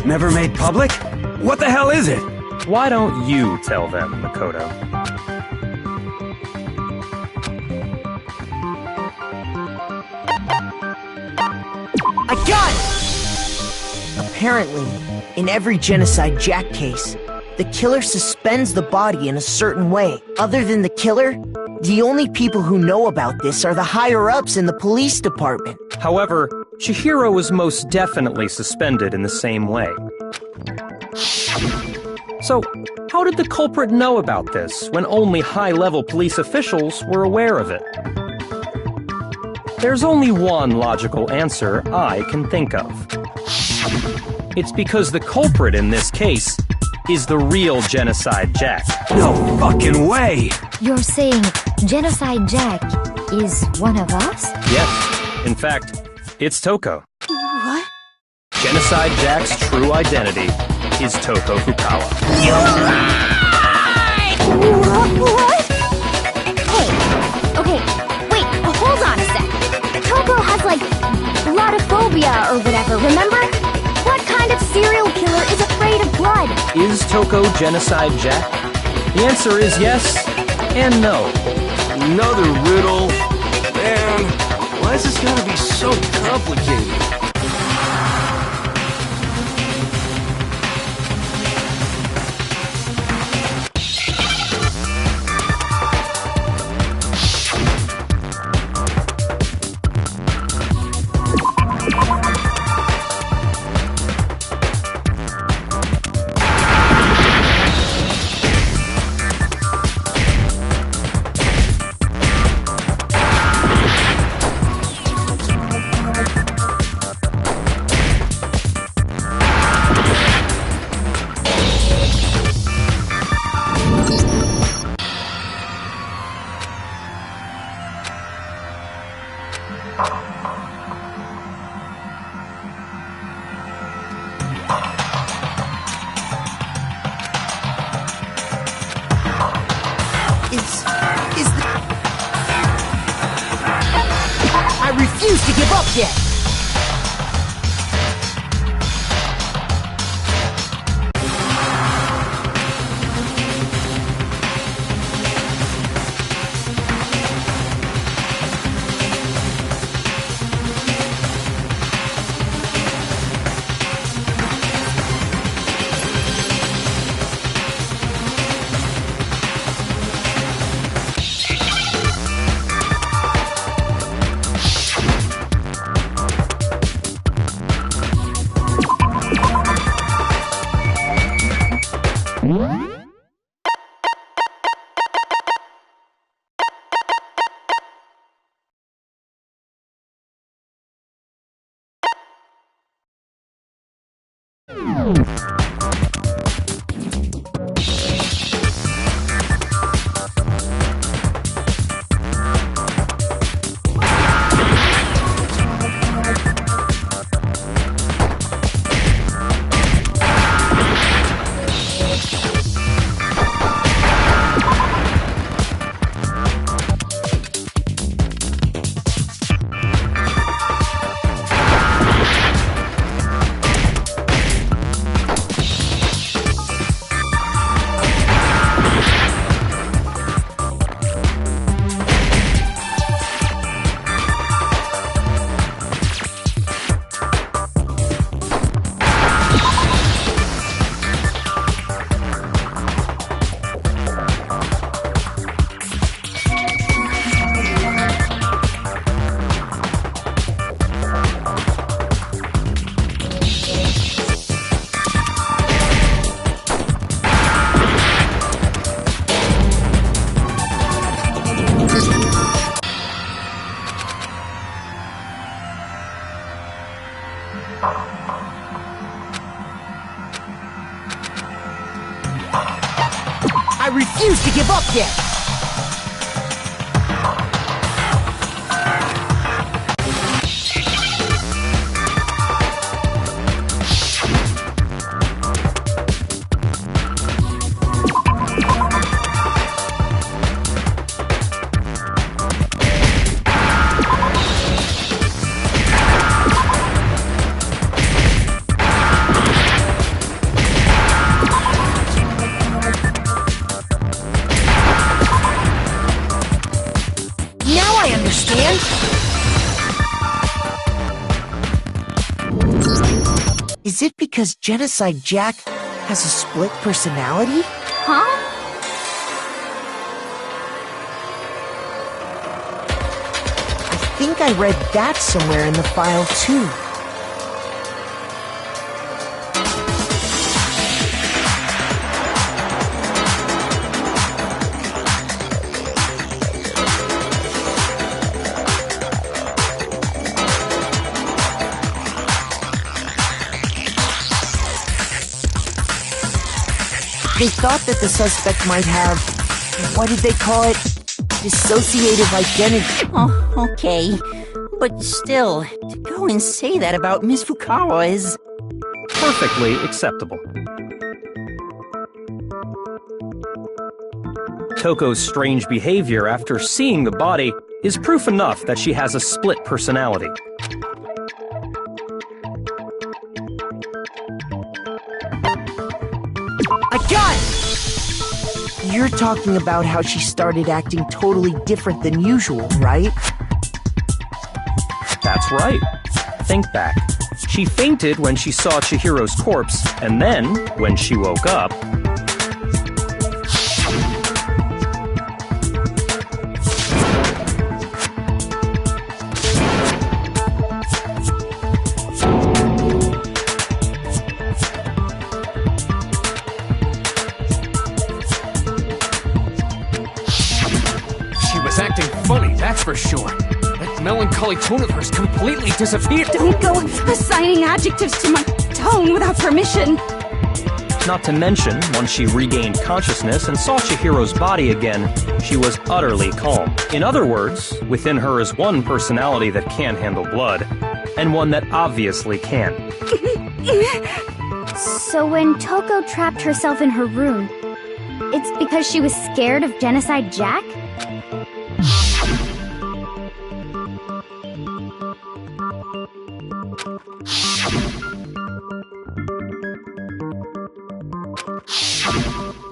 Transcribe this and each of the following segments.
Never made public? What the hell is it? Why don't you tell them, Makoto? I got it! Apparently, in every Genocide Jack case, the killer suspends the body in a certain way. Other than the killer, the only people who know about this are the higher-ups in the police department. However, Chihiro was most definitely suspended in the same way. So, how did the culprit know about this when only high-level police officials were aware of it? There's only one logical answer I can think of. It's because the culprit in this case is the real Genocide Jack. No fucking way! You're saying Genocide Jack is one of us? Yes. In fact, it's Toko. What? Genocide Jack's true identity is Toko Fukawa. You lied! What? Hey, okay, wait, hold on a sec. Toko has, like, bloodophobia or whatever, remember? What kind of serial killer is afraid of blood? Is Toko Genocide Jack? The answer is yes and no. Another riddle? Man, why is this gotta be so complicated? I refuse to give up yet! I refuse to give up yet! Is it because Genocide Jack has a split personality? Huh? I think I read that somewhere in the file, too. They thought that the suspect might have, what did they call it? Dissociative identity. Oh, okay. But still, to go and say that about Miss Fukawa is... Perfectly acceptable. Toko's strange behavior after seeing the body is proof enough that she has a split personality. I got it! You're talking about how she started acting totally different than usual, right? That's right. Think back. She fainted when she saw Chihiro's corpse, and then, when she woke up... Acting funny, that's for sure. That melancholy tone of hers completely disappeared. Don't go assigning adjectives to my tone without permission. Not to mention, once she regained consciousness and saw Chihiro's body again, she was utterly calm. In other words, within her is one personality that can handle blood, and one that obviously can. So when Toko trapped herself in her room, it's because she was scared of Genocide Jack?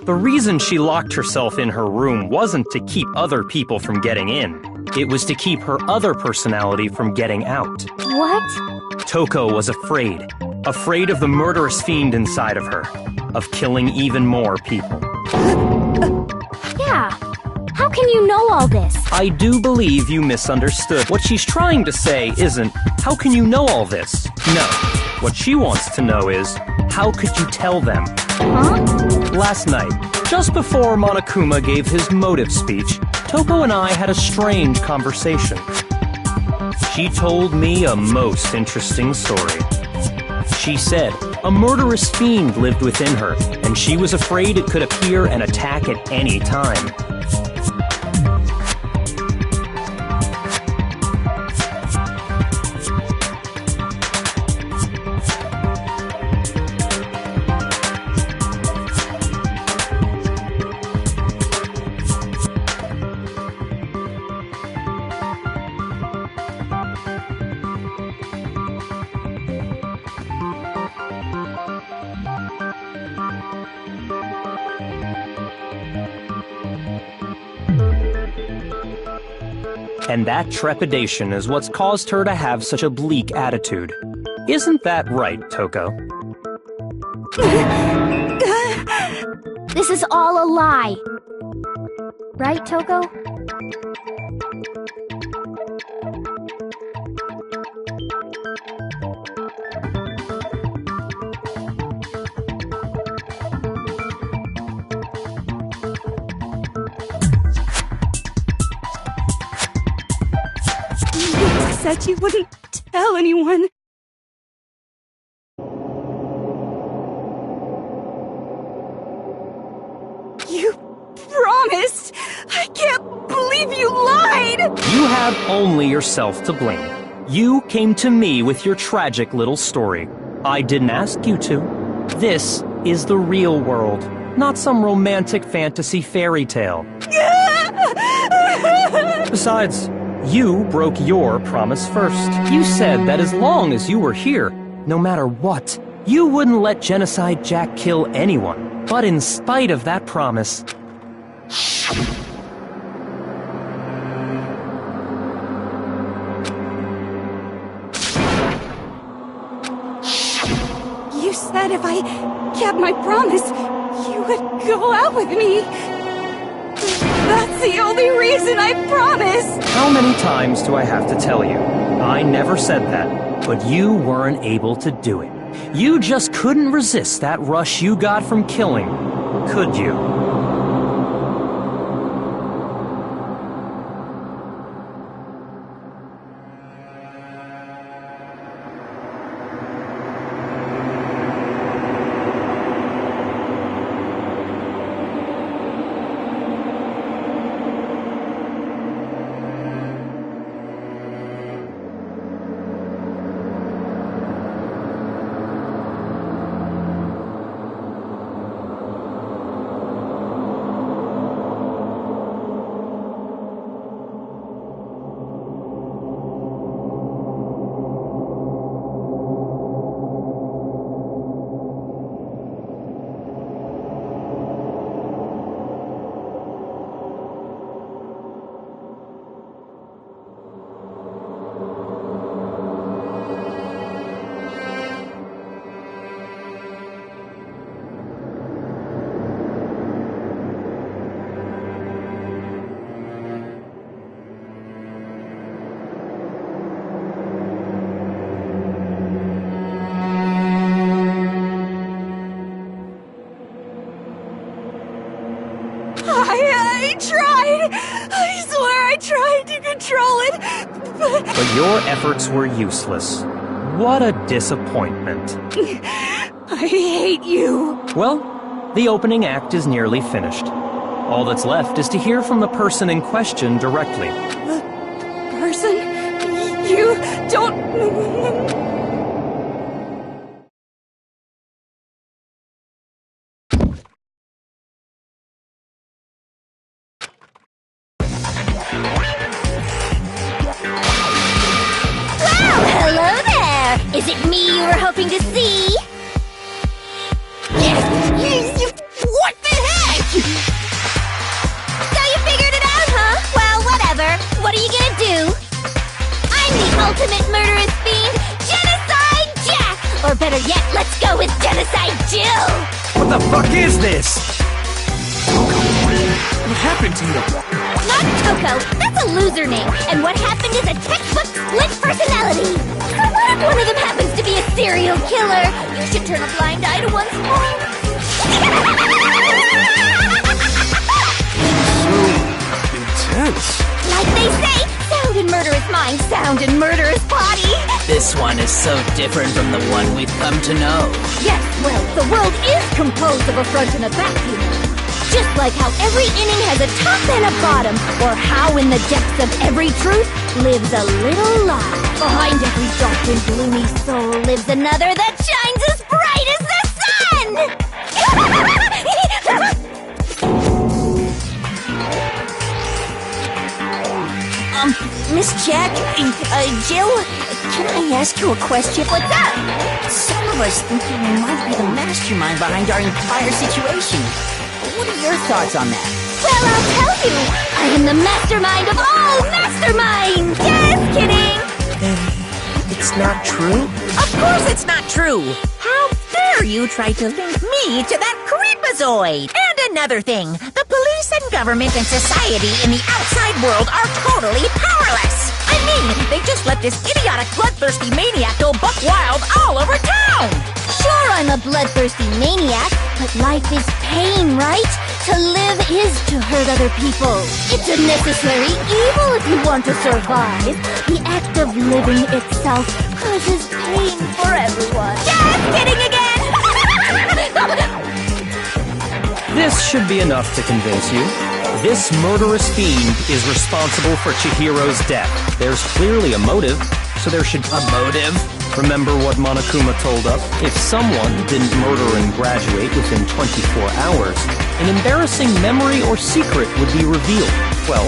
The reason she locked herself in her room wasn't to keep other people from getting in. It was to keep her other personality from getting out. What? Toko was afraid. Afraid of the murderous fiend inside of her. Of killing even more people. Yeah. How can you know all this? I do believe you misunderstood. What she's trying to say isn't, how can you know all this? No. What she wants to know is, how could you tell them? Huh? Last night, just before Monokuma gave his motive speech, Toko and I had a strange conversation. She told me a most interesting story. She said a murderous fiend lived within her, and she was afraid it could appear and attack at any time. And that trepidation is what's caused her to have such a bleak attitude. Isn't that right, Toko? This is all a lie. Right, Toko? Said you wouldn't tell anyone. You promised! I can't believe you lied! You have only yourself to blame. You came to me with your tragic little story. I didn't ask you to. This is the real world, not some romantic fantasy fairy tale. Besides, you broke your promise first. You said that as long as you were here, no matter what, you wouldn't let Genocide Jack kill anyone. But in spite of that promise... said if I kept my promise, you would go out with me. That's the only reason I promised. How many times do I have to tell you? I never said that, but you weren't able to do it. You just couldn't resist that rush you got from killing, could you? I tried. I swear I tried to control it, But your efforts were useless. What a disappointment. I hate you. Well, the opening act is nearly finished. All that's left is to hear from the person in question directly. The person? You don't... Hello there! Is it me you were hoping to see? What the heck? So you figured it out, huh? Well, whatever. What are you gonna do? I'm the ultimate murderous fiend, Genocide Jack! Or better yet, let's go with Genocide Jill! What the fuck is this? What happened to you? Not Coco, that's a loser name. And what happened is a textbook split personality. So what if one of them happens to be a serial killer? You should turn a blind eye to one's fault. So intense. Like they say, sound in murderous mind, sound in murderous body. This one is so different from the one we've come to know. Yes, well, the world is composed of a front and a back, you know. Just like how every inning has a top and a bottom, or how in the depths of every truth lives a little lie. Behind every dark and gloomy soul lives another that shines as bright as the sun! Miss Jack, Jill, can I ask you a question? What's up? Some of us think you might be the mastermind behind our entire situation. What are your thoughts on that? Well, I'll tell you. I am the mastermind of all masterminds! Just kidding! It's not true? Of course it's not true! How dare you try to link me to that creepazoid! And another thing, the police and government and society in the outside world are totally powerless! I mean, they just let this idiotic, bloodthirsty maniac go buck wild all over town! Sure, I'm a bloodthirsty maniac, but life is pain, right? To live is to hurt other people. It's a necessary evil if you want to survive. The act of living itself causes pain for everyone. Just kidding again! This should be enough to convince you. This murderous fiend is responsible for Chihiro's death. There's clearly a motive, so there should... A motive? Remember what Monokuma told us? If someone didn't murder and graduate within 24 hours, an embarrassing memory or secret would be revealed. Well,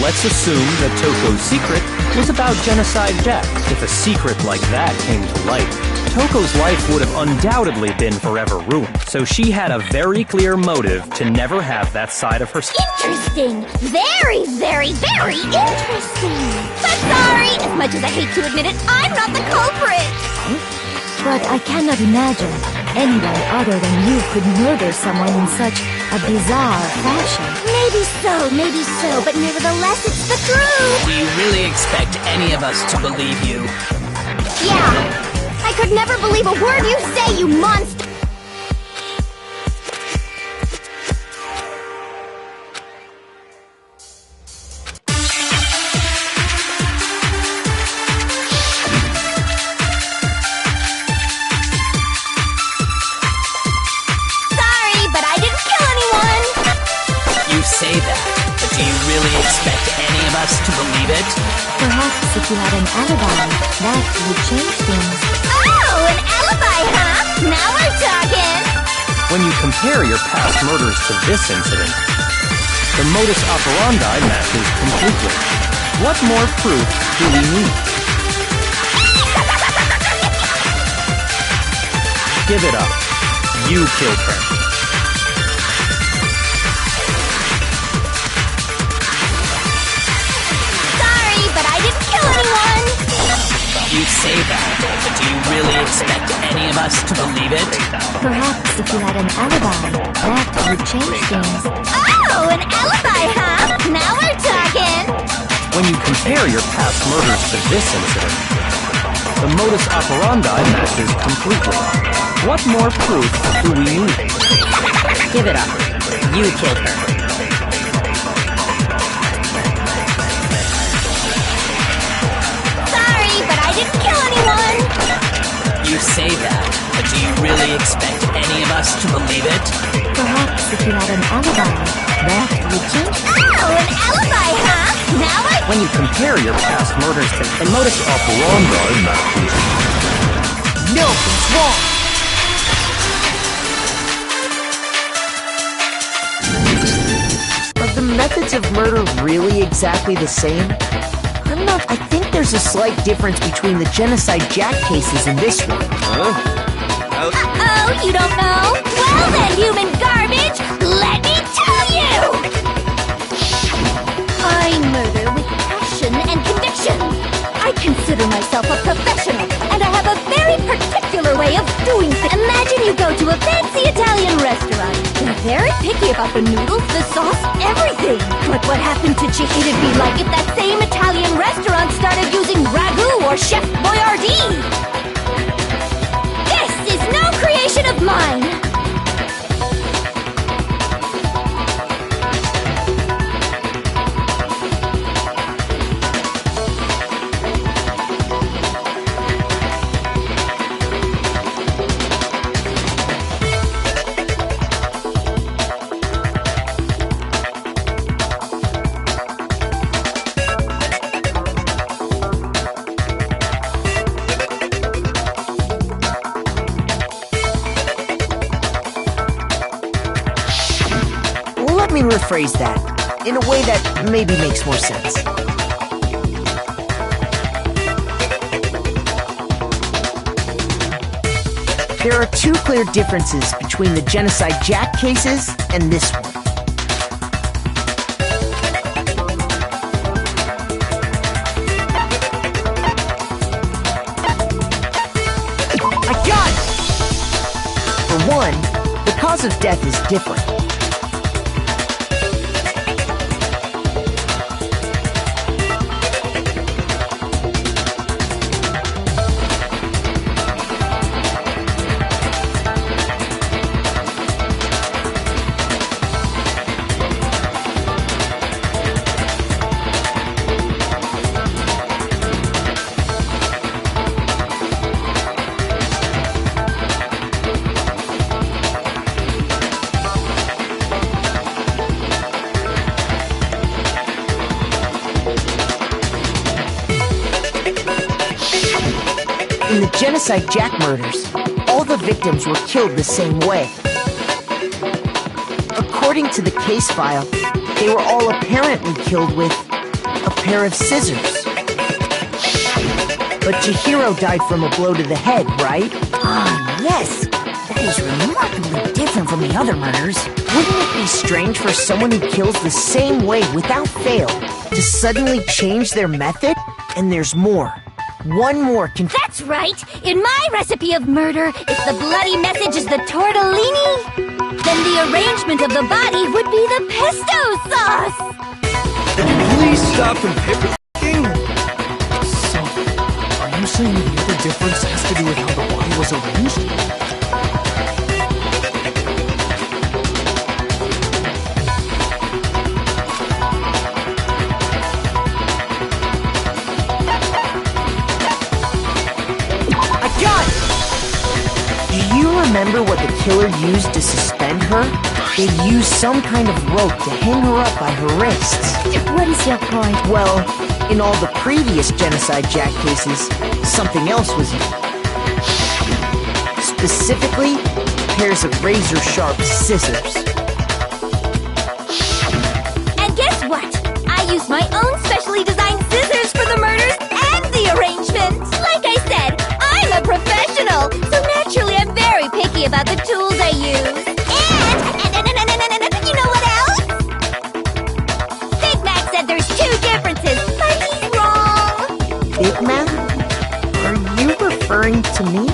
let's assume that Toko's secret was about Genocide Jack. If a secret like that came to light, Toko's life would have undoubtedly been forever ruined. So she had a very clear motive to never have that side of her... Interesting. Very, very, very interesting. But sorry, as much as I hate to admit it, I'm not the culprit. But I cannot imagine anyone other than you could murder someone in such a bizarre fashion. Maybe so, but nevertheless, it's the truth! Do you really expect any of us to believe you? Yeah! I could never believe a word you say, you monster! Say that, but do you really expect any of us to believe it? Perhaps if you had an alibi, that would change things. Oh, an alibi, huh? Now we're talking! When you compare your past murders to this incident, the modus operandi matches completely. What more proof do we need? Give it up. You killed her. You say that, but do you really expect any of us to believe it? Perhaps if you had an alibi, that would change things. Oh, an alibi, huh? Now we're talking! When you compare your past murders to this incident, the modus operandi matches completely. What more proof do we need? Give it up. You killed her. Didn't kill anyone! You say that, but do you really expect any of us to believe it? Perhaps if you had an alibi, that would change. Oh, an alibi, huh? Now When you compare your past murders to the modus operandi matches. No, it's wrong! Are the methods of murder really exactly the same? I don't know. I think there's a slight difference between the Genocide Jack cases and this one. Uh-oh, you don't know? Well then, human garbage, let me tell you! I murder with passion and conviction. I consider myself a professional, and I have a very particular way of doing things. Imagine you go to a fancy Italian restaurant. They're very picky about the noodles, the sauce, everything. But what happened to chicken? It'd be like if that same Italian restaurant started using ragu or Chef Boyardee. This is no creation of mine. Let me rephrase that in a way that maybe makes more sense. There are two clear differences between the Genocide Jack cases and this one. I got it! For one, the cause of death is different. In the Genocide Jack murders, all the victims were killed the same way. According to the case file, they were all apparently killed with a pair of scissors. But Chihiro died from a blow to the head, right? Ah, yes. That is remarkably different from the other murders. Wouldn't it be strange for someone who kills the same way without fail to suddenly change their method? And there's more. one more That's right! In my recipe of murder, if the bloody message is the tortellini, then the arrangement of the body would be the pesto sauce! Please stop from picking. So, are you saying the other difference has to do with how the body was arranged? Remember what the killer used to suspend her? They used some kind of rope to hang her up by her wrists. What is your point? Well, in all the previous Genocide Jack cases, something else was used. Specifically, pairs of razor-sharp scissors. And guess what? I used my own specially designed scissors for the murders and the arrangement. Like I said, I'm a professional, so naturally I'm very picky about the tools I use. And you know what else? Big Mac said there's two differences, but he's wrong. Big Mac? Are you referring to me?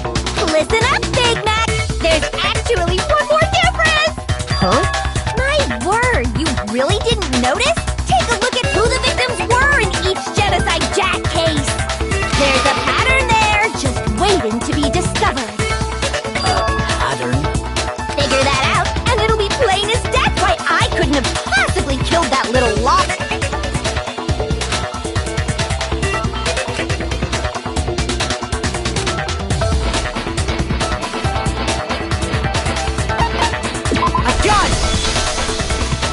Listen up, Big Mac. There's actually one more difference. Huh? My word, you really didn't notice? Take a look at who the victims were in each Genocide Jack case. There's a pattern there, just waiting to be discovered. Pattern? Figure that out, and it'll be plain as death why I couldn't have possibly killed that little lot. I got it!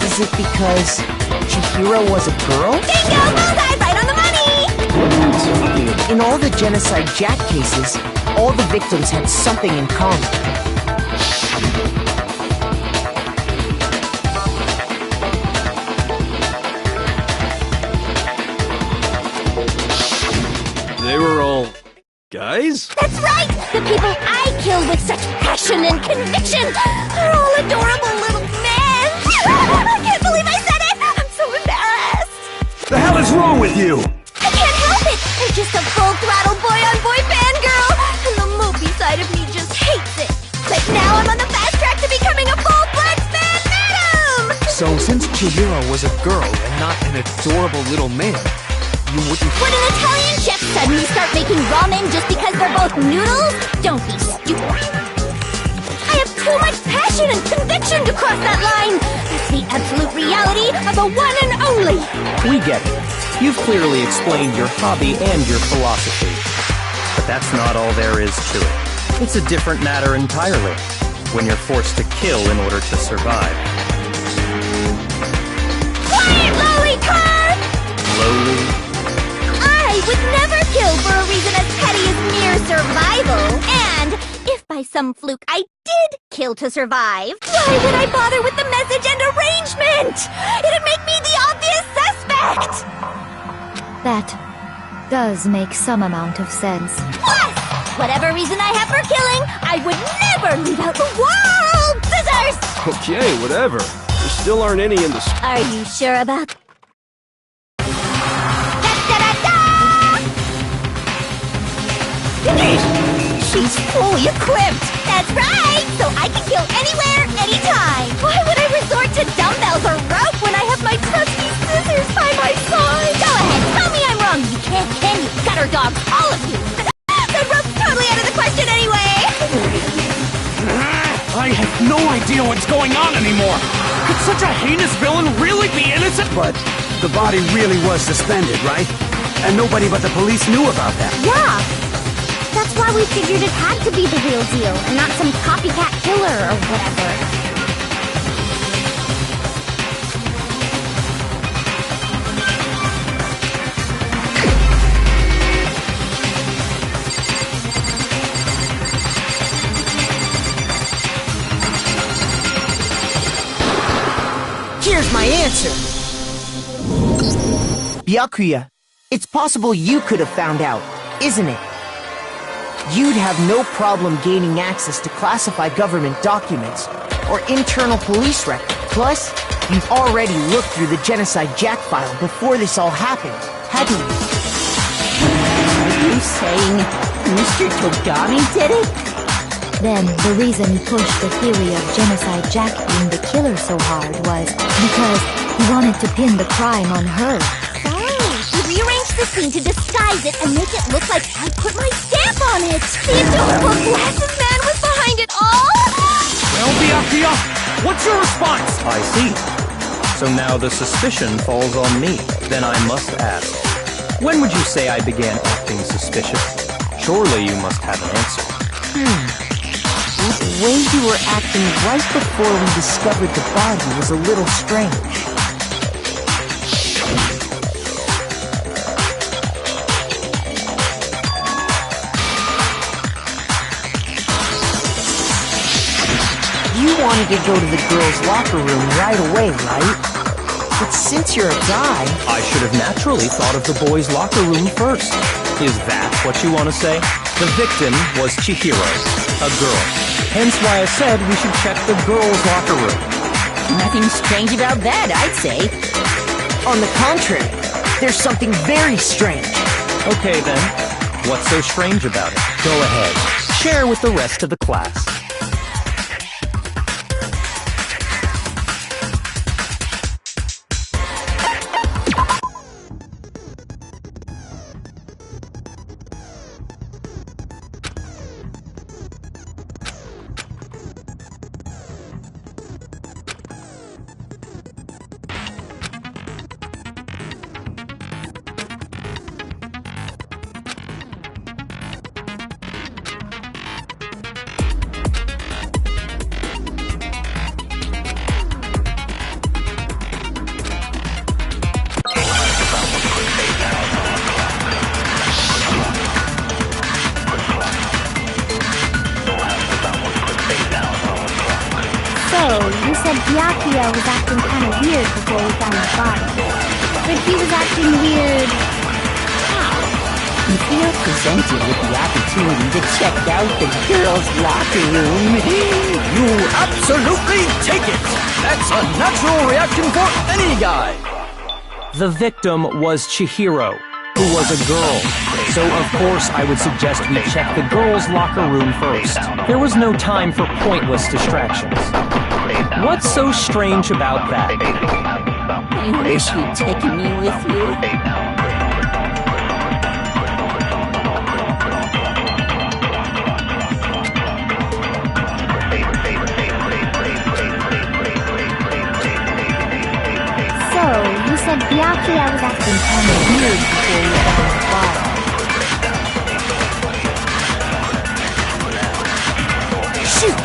Is it because Chihiro was a girl? Bingo! Bullseye! Right on the money! In all the Genocide Jack cases, all the victims had something in common. They were all guys? That's right! The people I killed with such passion and conviction are all adorable little men! I can't believe I said it! I'm so embarrassed! The hell is wrong with you? I can't help it! I'm just a full-throttle boy-on-boy fangirl! And the movie side of me just hates it! But now I'm on the fast track to becoming a full-blood fan madam! So, since Chihiro was a girl and not an adorable little man, you wouldn't... Would an Italian chef suddenly start making ramen just because they're both noodles? Don't be stupid. I have too much passion and conviction to cross that line! That's the absolute reality of the one and only! We get it. You've clearly explained your hobby and your philosophy. But that's not all there is to it. It's a different matter entirely, when you're forced to kill in order to survive. Quiet, lowly car! Slowly. I would never kill for a reason as petty as mere survival. And if by some fluke I did kill to survive, why would I bother with the message and arrangement? It'd make me the obvious suspect! That does make some amount of sense. Plus, whatever reason I have for killing, I would never leave out the world! Scissors! Okay, whatever. There still aren't any in the... Are you sure about that? She's fully equipped! That's right! So I can kill anywhere, anytime! Why would I resort to dumbbells or rope when I have my trusty scissors by my side? Go ahead, tell me I'm wrong! You can't, can you? Gutter dogs, all of you! The rope's totally out of the question anyway! I have no idea what's going on anymore! Could such a heinous villain really be innocent? But the body really was suspended, right? And nobody but the police knew about that. Yeah! That's why we figured it had to be the real deal, and not some copycat killer or whatever. Here's my answer! Byakuya, it's possible you could have found out, isn't it? You'd have no problem gaining access to classified government documents or internal police records. Plus, you've already looked through the Genocide Jack file before this all happened, hadn't you? You saying Mr. Togami did it? Then the reason he pushed the theory of Genocide Jack being the killer so hard was because he wanted to pin the crime on her. He rearranged the scene to disguise it and make it look like I put my stamp on it. The adorable glasses man was behind it all. Well, Byakuya, what's your response? I see. So now the suspicion falls on me. Then I must ask, when would you say I began acting suspicious? Surely you must have an answer. The way you were acting right before we discovered the body was a little strange. You wanted to go to the girls' locker room right away, right? But since you're a guy... I should have naturally thought of the boys' locker room first. Is that what you want to say? The victim was Chihiro, a girl. Hence why I said we should check the girls' locker room. Nothing strange about that, I'd say. On the contrary, there's something very strange. Okay then, what's so strange about it? Go ahead, share with the rest of the class. You said Byakuya was acting kind of weird before we found the body. But he was acting weird... how? If you're presented with the opportunity to check out the girls' locker room, You absolutely take it! That's a natural reaction for any guy! The victim was Chihiro, who was a girl. So of course I would suggest we check the girls' locker room first. There was no time for pointless distractions. What's so strange about that? I wish you'd taken me with you. You said Byakuya was acting kind of weird before we found the body. Shoot!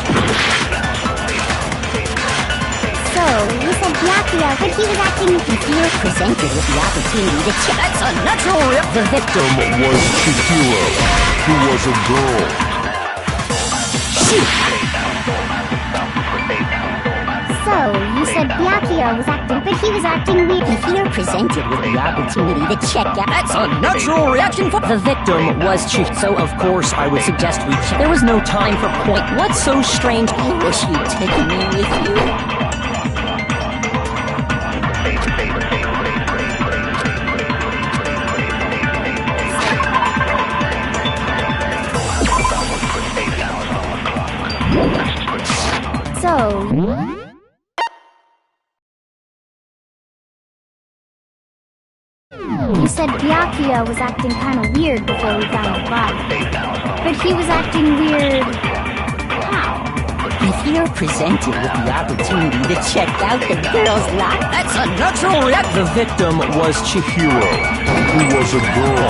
So, you said Byakuya, but he was acting... If you're presented with the opportunity to check... That's a natural reaction! The victim was Chihiro, who was a girl. Shoot! So, you said Byakuya was acting, but he was acting weird. If you're presented with the opportunity to check out... That's a natural reaction for... The victim was Chihiro, so of course I would suggest we check. There was no time for point. What's so strange? I wish you'd taken me with you. So... You said Byakuya was acting kind of weird before we found the body. But he was acting weird... how? If you're presented with the opportunity to check out the girls' locker... That's a natural reaction! The victim was Chihiro, who was a girl.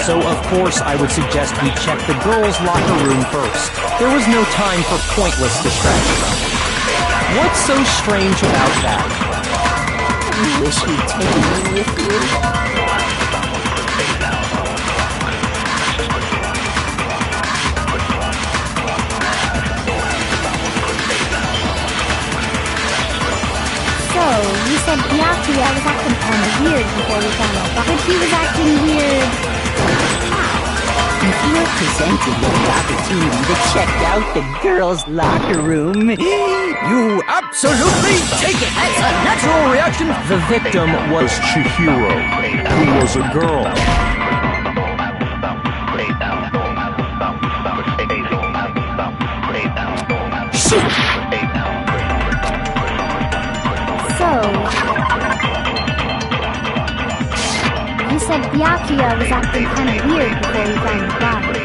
So of course I would suggest we check the girls' locker room first. There was no time for pointless distractions. What's so strange about that? I wish you'd taken me with you. So, you said Byakuya was acting kind of weird before we found out, but he was acting weird... how? If you're presented with the opportunity to check out the girls' locker room, You absolutely take it! That's a natural reaction! The victim was Chihiro, who was a girl. So, you said Byakuya was acting kind of weird before we found the body.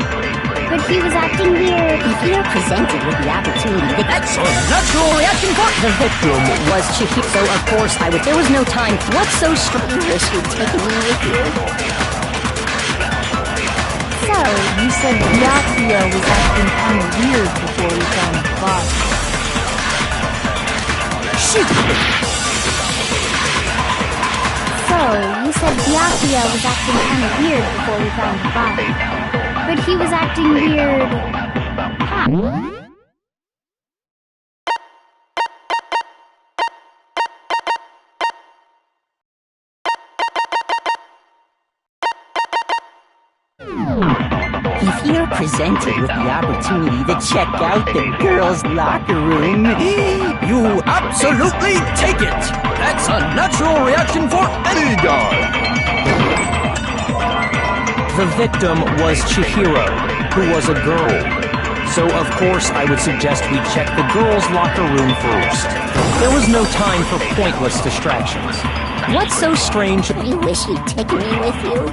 But he was acting weird. If you're presented with the opportunity, that's a natural reaction for the victim was Chihiro. So of course I would. There was no time. What's so strange? You wish you'd taken me with you. So, you said Byakuya was acting kind of weird before we found the body. Shoot! So, you said Byakuya was acting kind of weird before we found the body. But he was acting weird. How? If you're presented with the opportunity to check out the girls' locker room, you absolutely take it. That's a natural reaction for any guy. The victim was Chihiro, who was a girl. So of course I would suggest we check the girls' locker room first. There was no time for pointless distractions. What's so strange? You wish you'd taken me with you.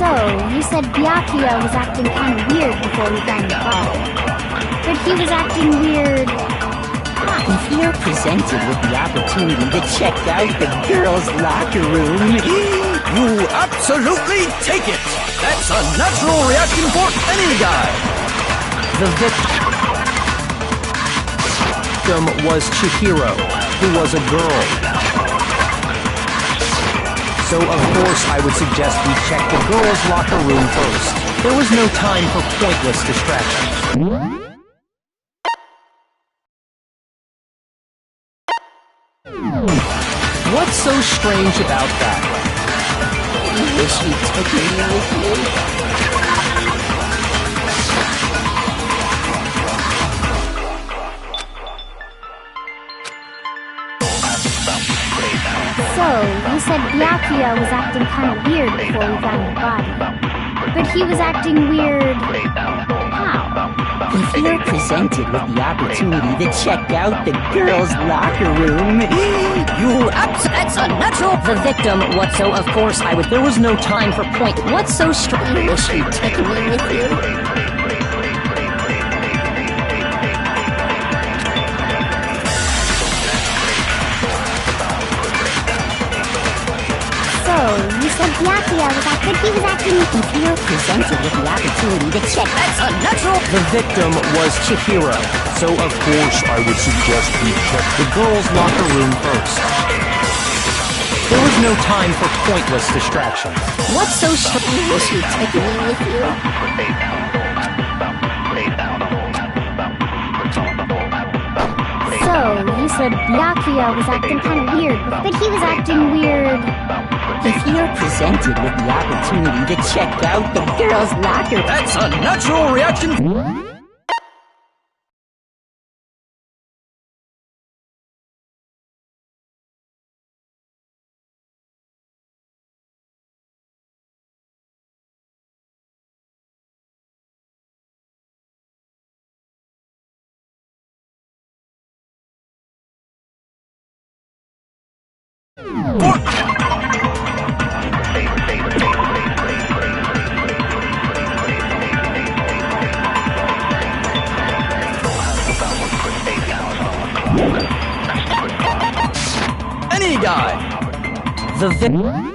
So, you said Byakuya was acting kind of weird before we found the body. But he was acting weird. If you're presented with the opportunity to check out the girls' locker room, you absolutely take it. That's a natural reaction for any guy. The victim was Chihiro, who was a girl. So of course I would suggest we check the girls' locker room first. There was no time for pointless distractions. What's so strange about that? You wish you took me with you. So, you said Byakuya was acting kind of weird before we found the body. But he was acting weird. How? If you're presented with the opportunity to check out the girls' locker room, you that's a natural. The victim, what so of course I would. There was no time for point. What's so strange? You wish you'd taken me with you. You said Byakuya was acting, but he was acting. If you're presented with the opportunity to check, that's a natural. The victim was Chihiro, so of course I would suggest we check the girls' locker room first. There was no time for pointless distractions. What's so strange? You wish you'd taken me with you. So, you said Byakuya was acting kind of weird, but he was acting weird. If you're presented with the opportunity to check out the girls' locker, That's a natural reaction. Any guy! The victim.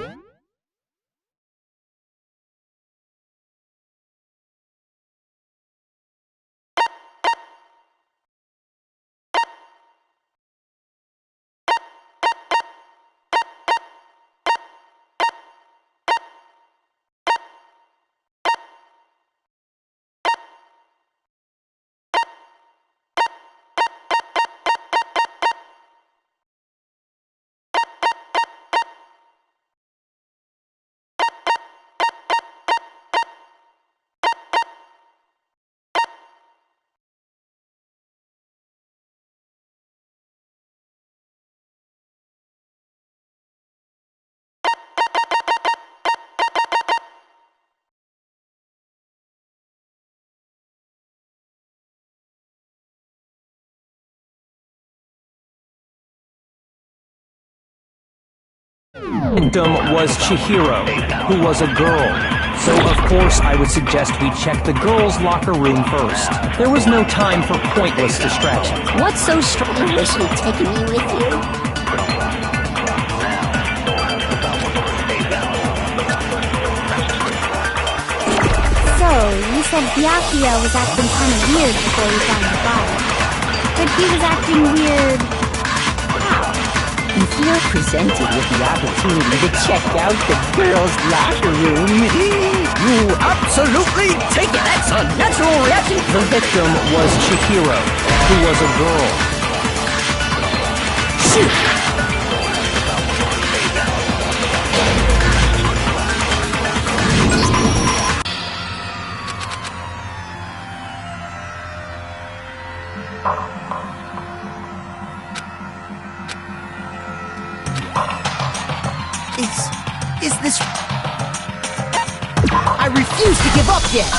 Victim was Chihiro, who was a girl. So of course I would suggest we check the girls' locker room first. There was no time for pointless distraction. What's so strange? Was she taking me with you? So, you said Byakuya was acting kind of weird before you found the body. But he was acting weird... how? If you're presented with the opportunity to check out the girls' locker room, you absolutely take it. That's a natural reaction. The victim was Chihiro, who was a girl. Shoot! Is this... I refuse to give up yet!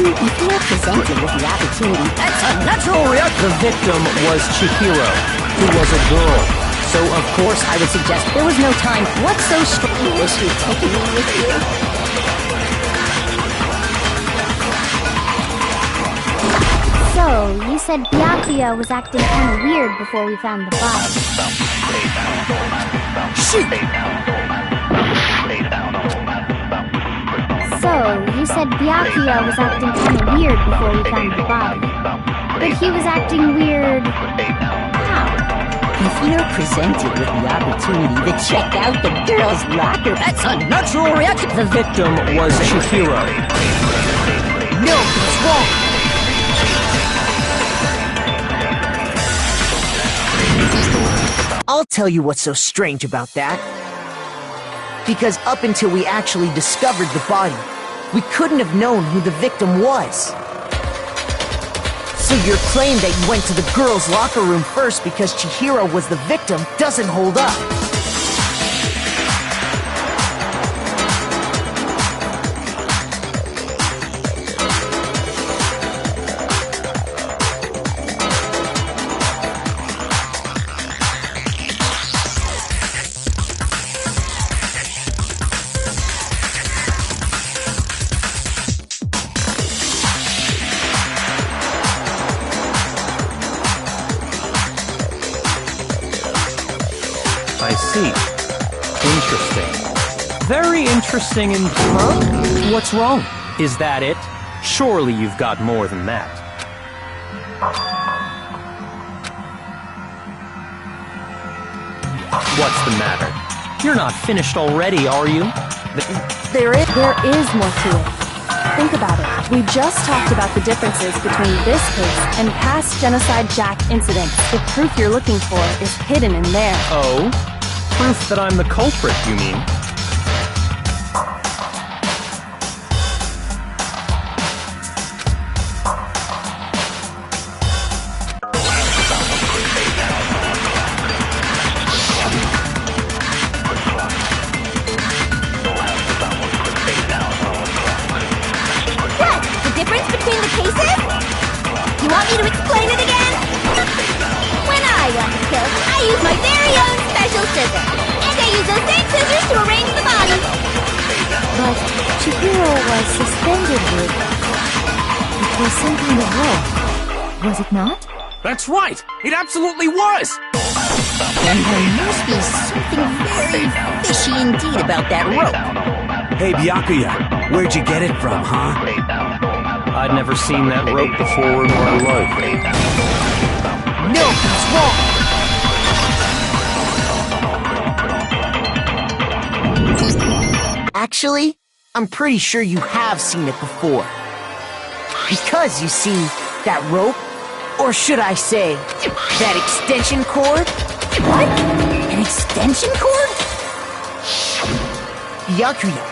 If you're presented with the opportunity, that's a natural reaction. The victim was Chihiro, who was a girl. So of course I would suggest there was no time. What's so strange? Was she taking me with you? So, you said Byakuya was acting kind of weird before we found the body. Shoot! So, you said Byakuya was acting kind of weird before we found the body. But he was acting weird... how? If you're presented with the opportunity to check out the girls' locker, that's a natural reaction. The victim was Chihiro. No, it's wrong! I'll tell you what's so strange about that. Because up until we actually discovered the body, we couldn't have known who the victim was. So your claim that you went to the girls' locker room first because Chihiro was the victim doesn't hold up. I see. Interesting. Very interesting and... Huh? What's wrong? Is that it? Surely you've got more than that. What's the matter? You're not finished already, are you? There is more to it. Think about it. We just talked about the differences between this case and past Genocide Jack incidents. The proof you're looking for is hidden in there. Oh? Proof that I'm the culprit, you mean? But Chihiro was suspended with... It was some kind of rope, was it not? That's right! It absolutely was! And there must be something very fishy indeed about that rope. Hey, Byakuya, where'd you get it from, huh? I'd never seen that rope before in my life. No, it's wrong! Actually, I'm pretty sure you have seen it before. Because, you see, that rope, or should I say, that extension cord? What? An extension cord? Byakuya,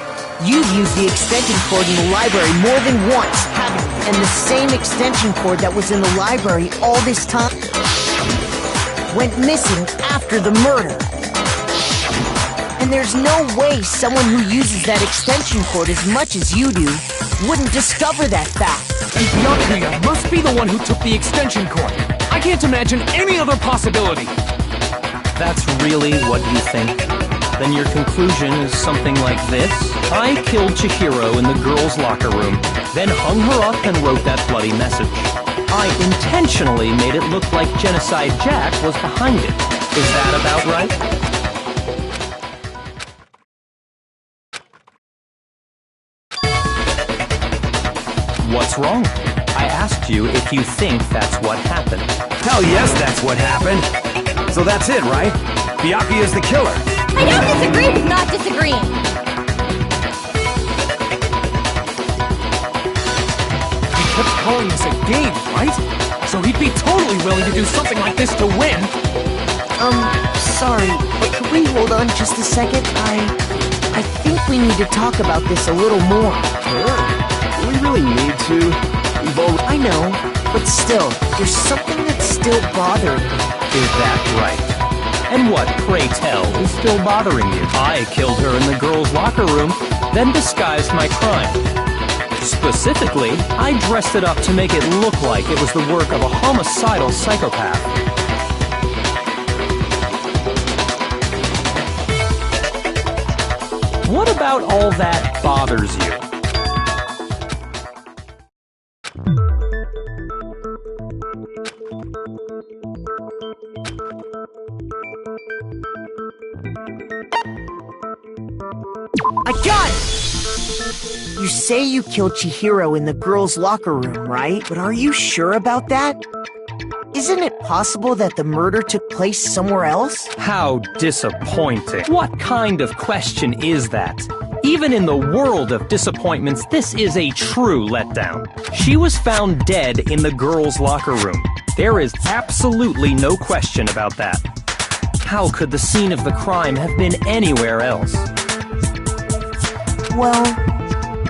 you've used the extension cord in the library more than once, haven't you? And the same extension cord that was in the library all this time went missing after the murder. And there's no way someone who uses that extension cord as much as you do wouldn't discover that fact. And Byakuya must be the one who took the extension cord. I can't imagine any other possibility. That's really what you think? Then your conclusion is something like this? I killed Chihiro in the girls' locker room, then hung her up and wrote that bloody message. I intentionally made it look like Genocide Jack was behind it. Is that about right? What's wrong? I asked you if you think that's what happened. Hell yes, that's what happened. So that's it, right? Byakuya's the killer. I don't disagree with not disagreeing. He kept calling this a game, right? So he'd be totally willing to do something like this to win. Sorry, but could we hold on just a second? I think we need to talk about this a little more. Sure. Do we really need to? I know, but still, there's something that's still bothering me. Is that right? And what, pray tell, is still bothering you? I killed her in the girls' locker room, then disguised my crime. Specifically, I dressed it up to make it look like it was the work of a homicidal psychopath. What about all that bothers you? I got it! You say you killed Chihiro in the girls' locker room, right? But are you sure about that? Isn't it possible that the murder took place somewhere else? How disappointing. What kind of question is that? Even in the world of disappointments, this is a true letdown. She was found dead in the girls' locker room. There is absolutely no question about that. How could the scene of the crime have been anywhere else? Well,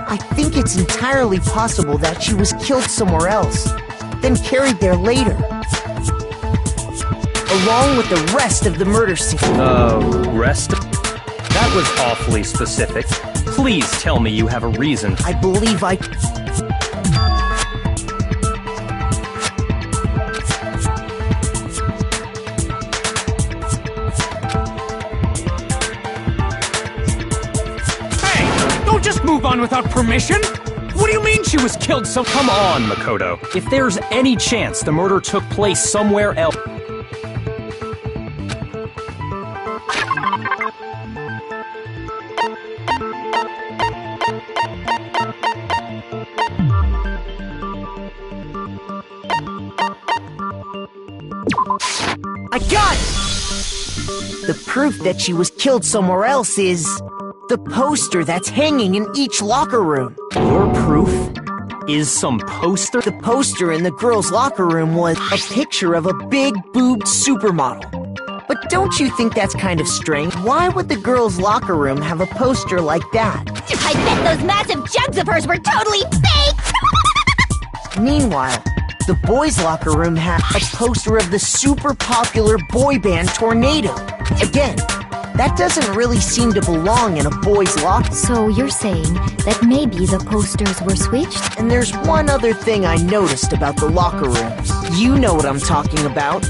I think it's entirely possible that she was killed somewhere else, then carried there later, along with the rest of the murder scene. Rest? That was awfully specific. Please tell me you have a reason. I believe I... Just move on without permission? What do you mean she was killed so— Come on, Makoto. If there's any chance the murder took place somewhere else— I got it! The proof that she was killed somewhere else is... the poster that's hanging in each locker room. Your proof is some poster? The poster in the girls' locker room was a picture of a big-boobed supermodel. But don't you think that's kind of strange? Why would the girls' locker room have a poster like that? I bet those massive jugs of hers were totally fake! Meanwhile, the boys' locker room had a poster of the super popular boy band Tornado. Again, that doesn't really seem to belong in a boy's locker. So you're saying that maybe the posters were switched? And there's one other thing I noticed about the locker rooms. You know what I'm talking about,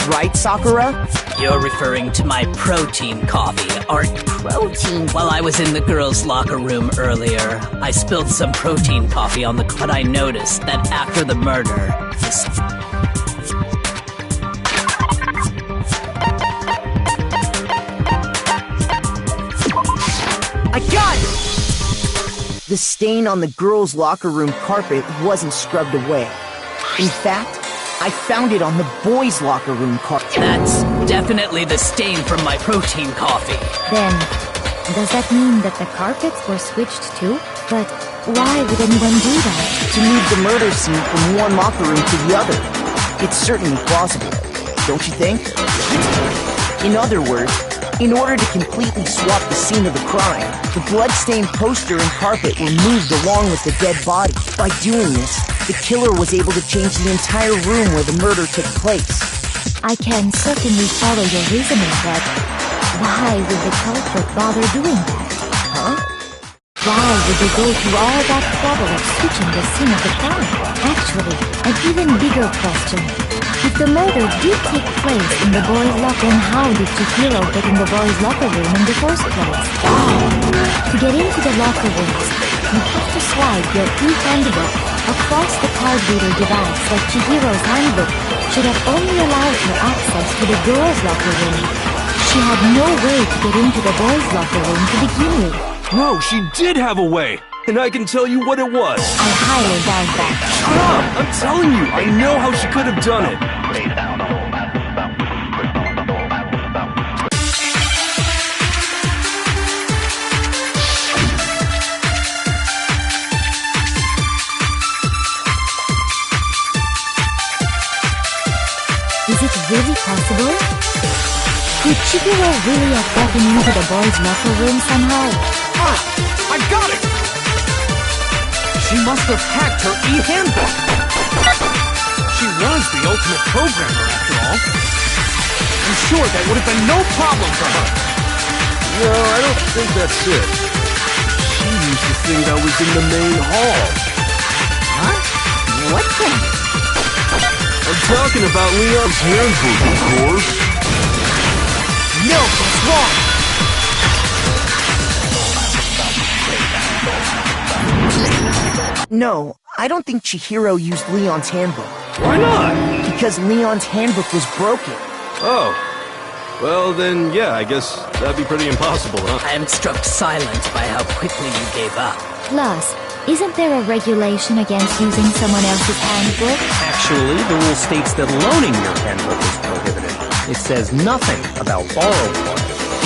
right, Sakura? You're referring to my protein coffee, aren't you? Protein? While I was in the girls' locker room earlier, I spilled some protein coffee on the— but I noticed that after the murder, I got it! The stain on the girls' locker room carpet wasn't scrubbed away. In fact, I found it on the boys' locker room carpet. That's definitely the stain from my protein coffee. Then, does that mean that the carpets were switched too? But why would anyone do that? To move the murder scene from one locker room to the other. It's certainly plausible, don't you think? In other words, in order to completely swap the scene of the crime, the blood-stained poster and carpet were moved along with the dead body. By doing this, the killer was able to change the entire room where the murder took place. I can certainly follow your reasoning, but why would the culprit bother doing that? Huh? Why would they go through all that trouble of switching the scene of the crime? Actually, an even bigger question. If the murder did take place in the boys' locker, then how did Chihiro get in the boys' locker room in the first place? To get into the locker rooms, you have to swipe your e-handbook across the card reader device like Chihiro's handbook should have only allowed her access to the girls' locker room. She had no way to get into the boys' locker room to begin with. No, she did have a way, and I can tell you what it was. I highly doubt that. Shut up! I'm telling you, I know how she could have done it. Is it really possible? Could Chihiro really have gotten into the boys' locker room somehow? Ah! I got it! She must have hacked her e-handbook! She was the ultimate programmer, after all. I'm sure that would have been no problem for her. No, I don't think that's it. She used the thing that was in the main hall. Huh? What the? I'm talking about Leon's handbook, of course. No, that's wrong! No, I don't think Chihiro used Leon's handbook. Why not? Because Leon's handbook was broken. Oh. Well, then, yeah, I guess that'd be pretty impossible, huh? I am struck silent by how quickly you gave up. Plus, isn't there a regulation against using someone else's handbook? Actually, the rule states that loaning your handbook is prohibited. It says nothing about borrowing one.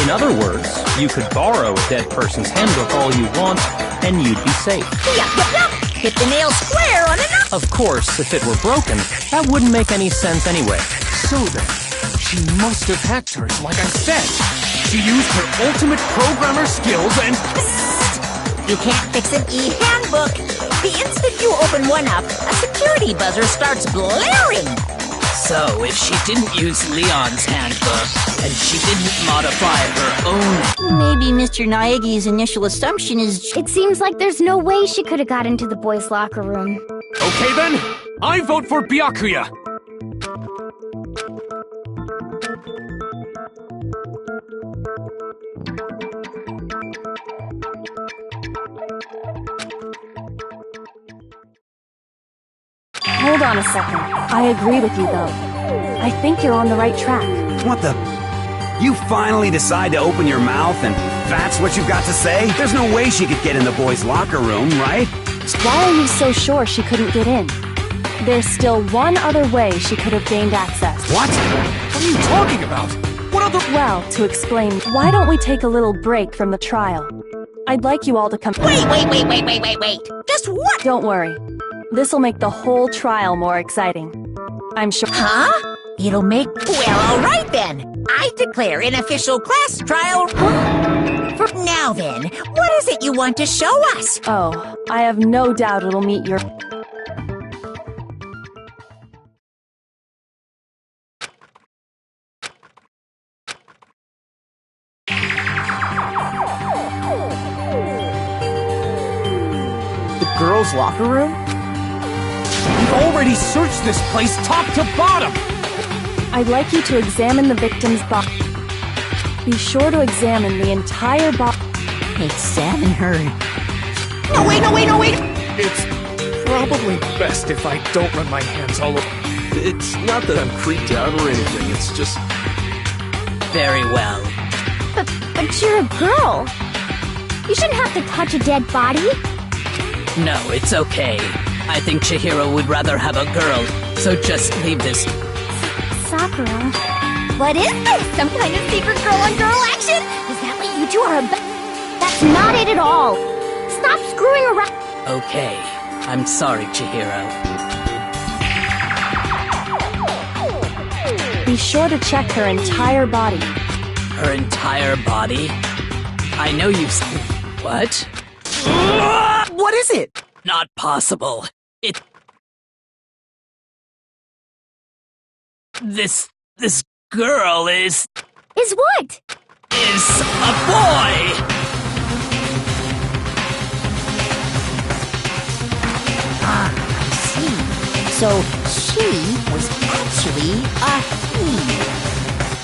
In other words, you could borrow a dead person's handbook all you want, and you'd be safe. Yup, yup, yup! Hit the nail square on enough! Of course, if it were broken, that wouldn't make any sense anyway. So then, she must have hacked hers, like I said. She used her ultimate programmer skills and... You can't fix an e-handbook. The instant you open one up, a security buzzer starts blaring. So, if she didn't use Leon's handbook, and she didn't modify her own... Maybe Mr. Naegi's initial assumption is... It seems like there's no way she could have got into the boys' locker room. Okay then, I vote for Byakuya. Hold on a second. I agree with you, though. I think you're on the right track. What the? You finally decide to open your mouth and that's what you've got to say? There's no way she could get in the boys' locker room, right? Why are you so sure she couldn't get in? There's still one other way she could have gained access. What? What are you talking about? What other... Well, to explain, why don't we take a little break from the trial? I'd like you all to come... Wait! Just what? Don't worry. This'll make the whole trial more exciting. I'm sure... Huh? It'll make... Well, alright then. I declare an official class trial. For now then, what is it you want to show us? Oh, I have no doubt it'll meet your... The girls' locker room? We've already searched this place top to bottom! I'd like you to examine the victim's body. Be sure to examine the entire body. Examine her. No, wait! It's probably best if I don't run my hands all over... It's not that I'm creeped out or anything, it's just... Very well. But you're a girl. You shouldn't have to touch a dead body. No, it's okay. I think Chihiro would rather have a girl So just leave this. Sakura, What is this? Some kind of secret girl-on-girl action? Is that what you two are about? That's not it at all. Stop screwing around. Okay, I'm sorry, Chihiro. Be sure to check her entire body. Her entire body? I know you've seen. What? What is it? Not possible. This girl is what? a boy! I see. So she was actually a he.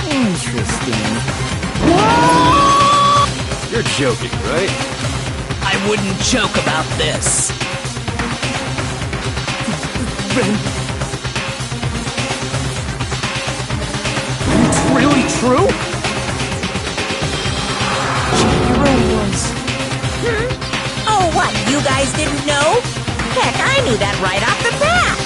Interesting. You're joking, right? I wouldn't joke about this. It's really true? Chihiro was... Oh, what? You guys didn't know? Heck, I knew that right off the bat.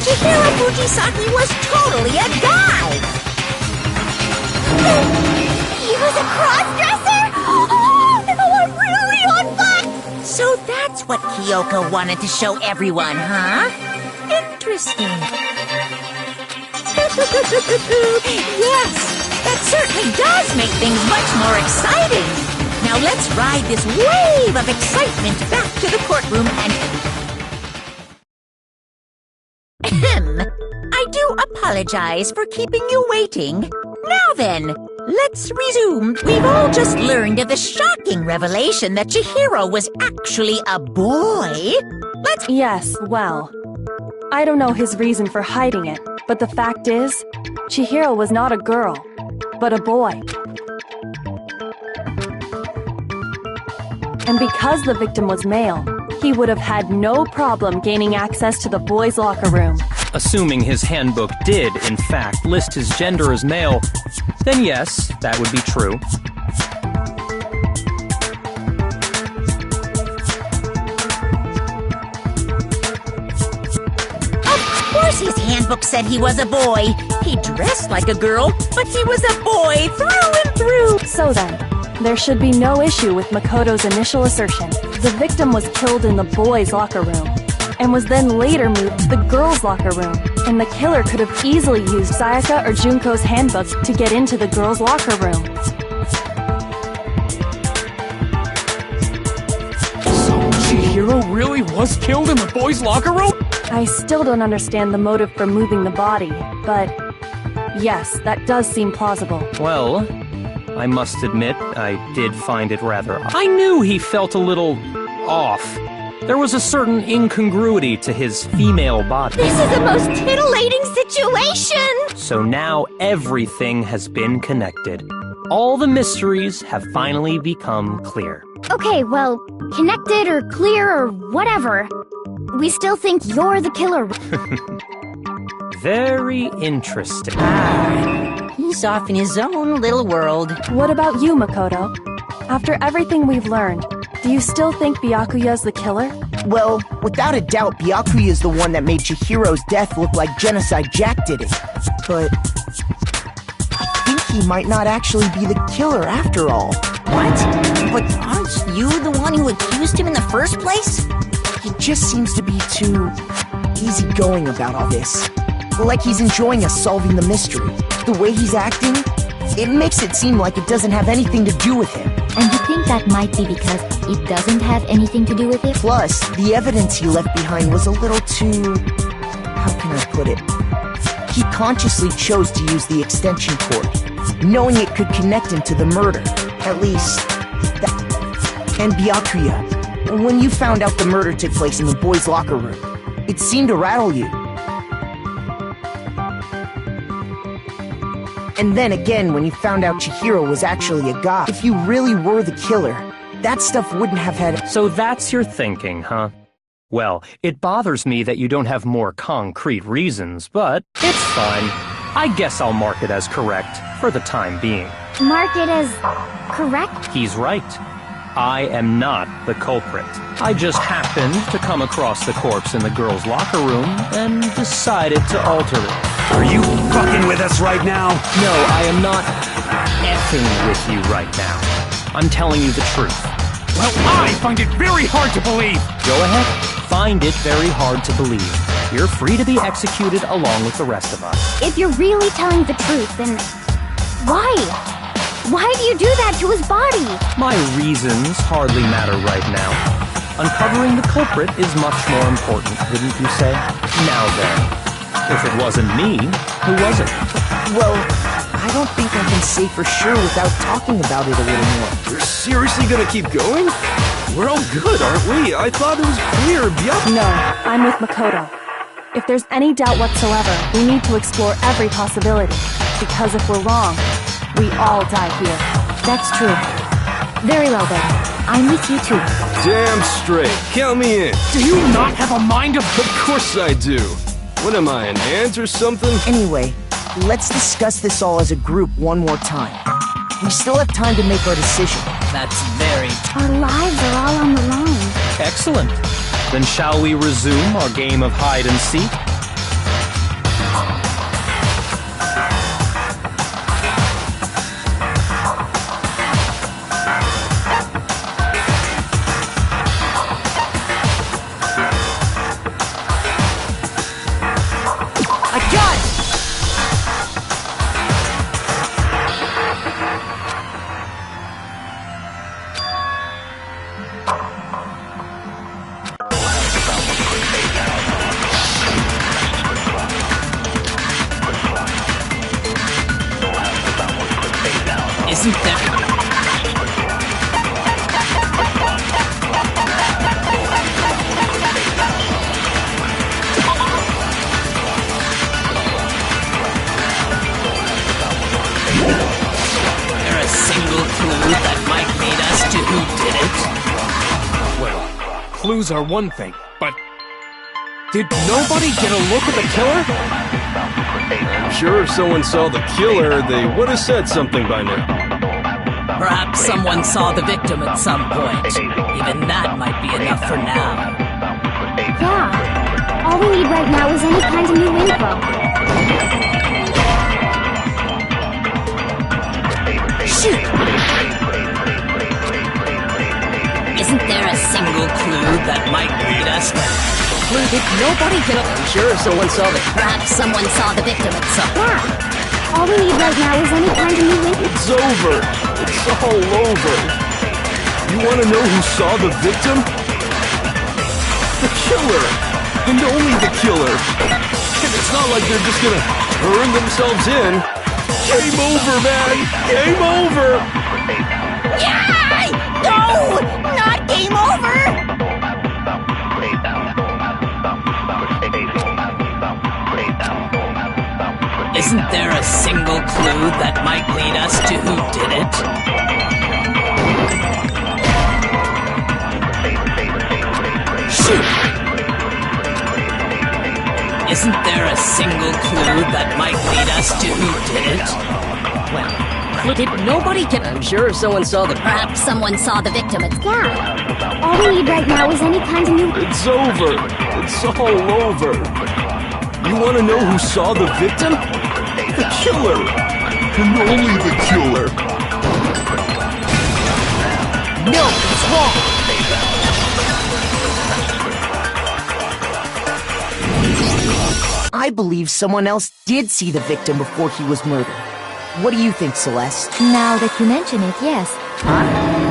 Chihiro Fujisaki was totally a guy. He was a cross-dresser? Oh, now I'm really on fire! So that's what Kyoko wanted to show everyone, huh? Interesting. Yes, that certainly does make things much more exciting. Now let's ride this wave of excitement back to the courtroom and... I do apologize for keeping you waiting. Now then, let's resume. We've all just learned of the shocking revelation that Chihiro was actually a boy. Yes, well, I don't know his reason for hiding it, but the fact is, Chihiro was not a girl, but a boy. And because the victim was male, he would have had no problem gaining access to the boys' locker room. Assuming his handbook did, in fact, list his gender as male, then yes, that would be true. Of course his handbook said he was a boy. He dressed like a girl, but he was a boy through and through. So then, there should be no issue with Makoto's initial assertion. The victim was killed in the boys' locker room, and was then later moved to the girls' locker room. And the killer could have easily used Sayaka or Junko's handbook to get into the girls' locker room. So Chihiro really was killed in the boys' locker room? I still don't understand the motive for moving the body, but yes, that does seem plausible. Well, I must admit, I did find it rather... I knew he felt a little off. There was a certain incongruity to his female body. This is the most titillating situation! So now everything has been connected. All the mysteries have finally become clear. Okay, well, connected or clear or whatever, we still think you're the killer. Very interesting. He's off in his own little world. What about you, Makoto? After everything we've learned, do you still think Byakuya's the killer? Well, without a doubt, Byakuya is the one that made Chihiro's death look like Genocide Jack did it. But I think he might not actually be the killer after all. What? But aren't you the one who accused him in the first place? He just seems to be too easygoing about all this. Like he's enjoying us solving the mystery. The way he's acting, it makes it seem like it doesn't have anything to do with him. And you think that might be because it doesn't have anything to do with it? Plus, the evidence he left behind was a little too... how can I put it? He consciously chose to use the extension cord, knowing it could connect him to the murder. At least, that... And Byakuya, when you found out the murder took place in the boys' locker room, it seemed to rattle you. And then again, when you found out Chihiro was actually a guy, if you really were the killer, that stuff wouldn't have had... So that's your thinking, huh? Well, it bothers me that you don't have more concrete reasons, but it's fine. I guess I'll mark it as correct for the time being. Mark it as correct? He's right. I am not the culprit. I just happened to come across the corpse in the girls' locker room and decided to alter it. Are you fucking with us right now? No, I am not effing with you right now. I'm telling you the truth. Well, I find it very hard to believe. Go ahead. Find it very hard to believe. You're free to be executed along with the rest of us. If you're really telling the truth, then why? Why do you do that to his body? My reasons hardly matter right now. Uncovering the culprit is much more important, wouldn't you say? Now then, if it wasn't me, who was it? Well, I don't think I can say for sure without talking about it a little more. You're seriously gonna keep going? We're all good, aren't we? I thought it was clear. Yup. No, I'm with Makoto. If there's any doubt whatsoever, we need to explore every possibility. Because if we're wrong, we all die here. That's true. Very well then. I'm with you too. Damn straight. Count me in. Do you not have a mind of... Of course I do. What am I, an ant or something? Anyway, let's discuss this all as a group one more time. We still have time to make our decision. That's very Our lives are all on the line. Excellent. Then shall we resume our game of hide and seek? Isn't there... there a single clue that might lead us to who did it? Well, clues are one thing, but... did nobody get a look at the killer? I'm sure if someone saw the killer, they would have said something by now. Perhaps someone saw the victim at some point. Even that might be enough for now. Yeah. All we need right now is any kind of new info. Shoot! Isn't there a single clue that might lead us to... Did nobody get a... I'm sure if someone saw the... Perhaps someone saw the victim at some... Yeah. All we need right now is any kind of new info. It's over. It's all over. You want to know who saw the victim? The killer. And only the killer. And it's not like they're just gonna turn themselves in. Game over, man. Game over. Yay! No! Not game over! Isn't there a single clue that might lead us to who did it? Shoot! Isn't there a single clue that might lead us to who did it? Well, did nobody get... I'm sure if someone saw the... Perhaps someone saw the victim at... Yeah. All we need right now is any kind of new... It's over. It's all over. You want to know who saw the victim? The killer. And only the killer. No, it's wrong! I believe someone else did see the victim before he was murdered. What do you think, Celeste? Now that you mention it, yes.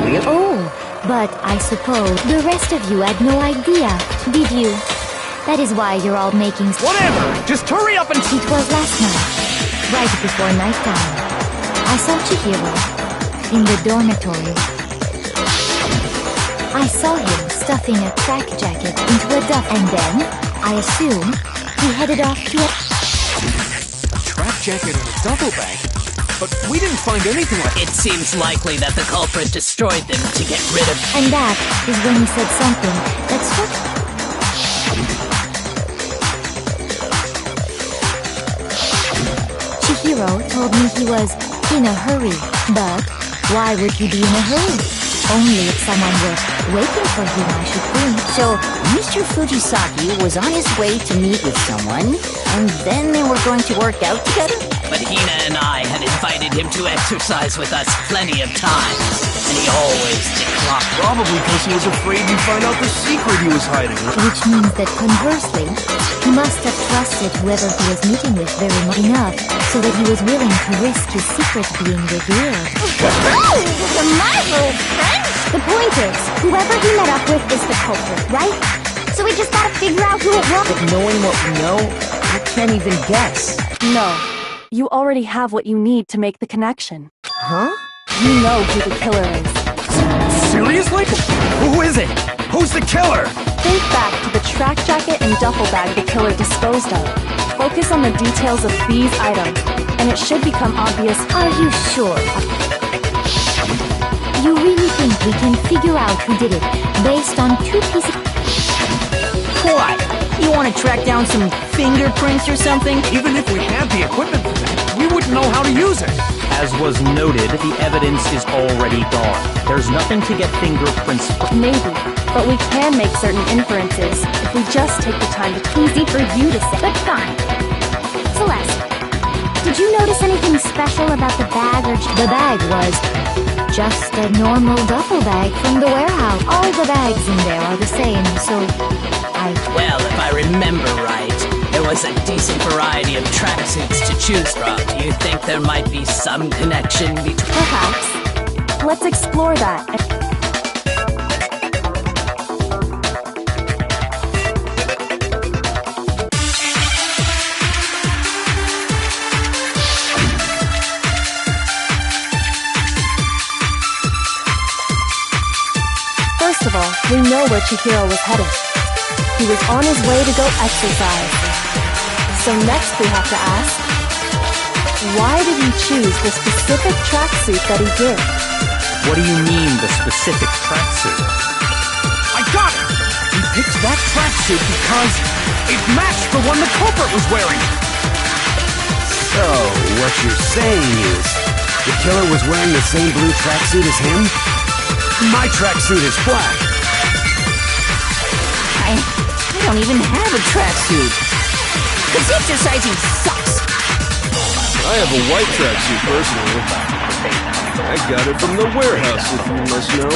Really? Oh, but I suppose the rest of you had no idea, did you? That is why you're all making... Whatever! Just hurry up and... It was last night, right before nighttime. I saw Chihiro in the dormitory. I saw him stuffing a track jacket into a duff, and then, I assume, he headed off to a... A track jacket and a duffel bag? But we didn't find anything like... It seems likely that the culprit destroyed them to get rid of... And that is when he said something that struck... Chihiro told me he was in a hurry, but why would he be in a hurry? Only if someone were waiting for him, I should think. So, Mr. Fujisaki was on his way to meet with someone, and then they were going to work out together? But Hina and I had invited him to exercise with us plenty of times, and he always declined. Probably because he was afraid you'd find out the secret he was hiding. Which means that conversely, he must have trusted whoever he was meeting with very much enough so that he was willing to risk his secret being revealed. Oh, my little friend! The point is, whoever he met up with is the culprit, right? So we just gotta figure out who it was. But knowing what we know, I can't even guess. No. You already have what you need to make the connection. Huh? You know who the killer is. Seriously? Who is it? Who's the killer? Think back to the track jacket and duffel bag the killer disposed of. Focus on the details of these items, and it should become obvious. Are you sure? You really think we can figure out who did it based on 2 pieces? What? You want to track down some fingerprints or something? Even if we had the equipment for that, we wouldn't know how to use it. As was noted, the evidence is already gone. There's nothing to get fingerprints from. Maybe, but we can make certain inferences if we just take the time to Easy for you to say. But fine. Celeste, did you notice anything special about the bag or... The bag was just a normal duffel bag from the warehouse. All the bags in there are the same, so Well, if I remember right, there was a decent variety of tracksuits to choose from. Do you think there might be some connection between... Perhaps. Let's explore that. First of all, we know where Chihiro was headed. He was on his way to go exercise. So next we have to ask, why did he choose the specific tracksuit that he did? What do you mean, the specific tracksuit? I got it! He picked that tracksuit because it matched the one the culprit was wearing. So, what you're saying is, the killer was wearing the same blue tracksuit as him? My tracksuit is black. I don't even have a tracksuit. Because exercising sucks. I have a white tracksuit personally. I got it from the warehouse, if you must know.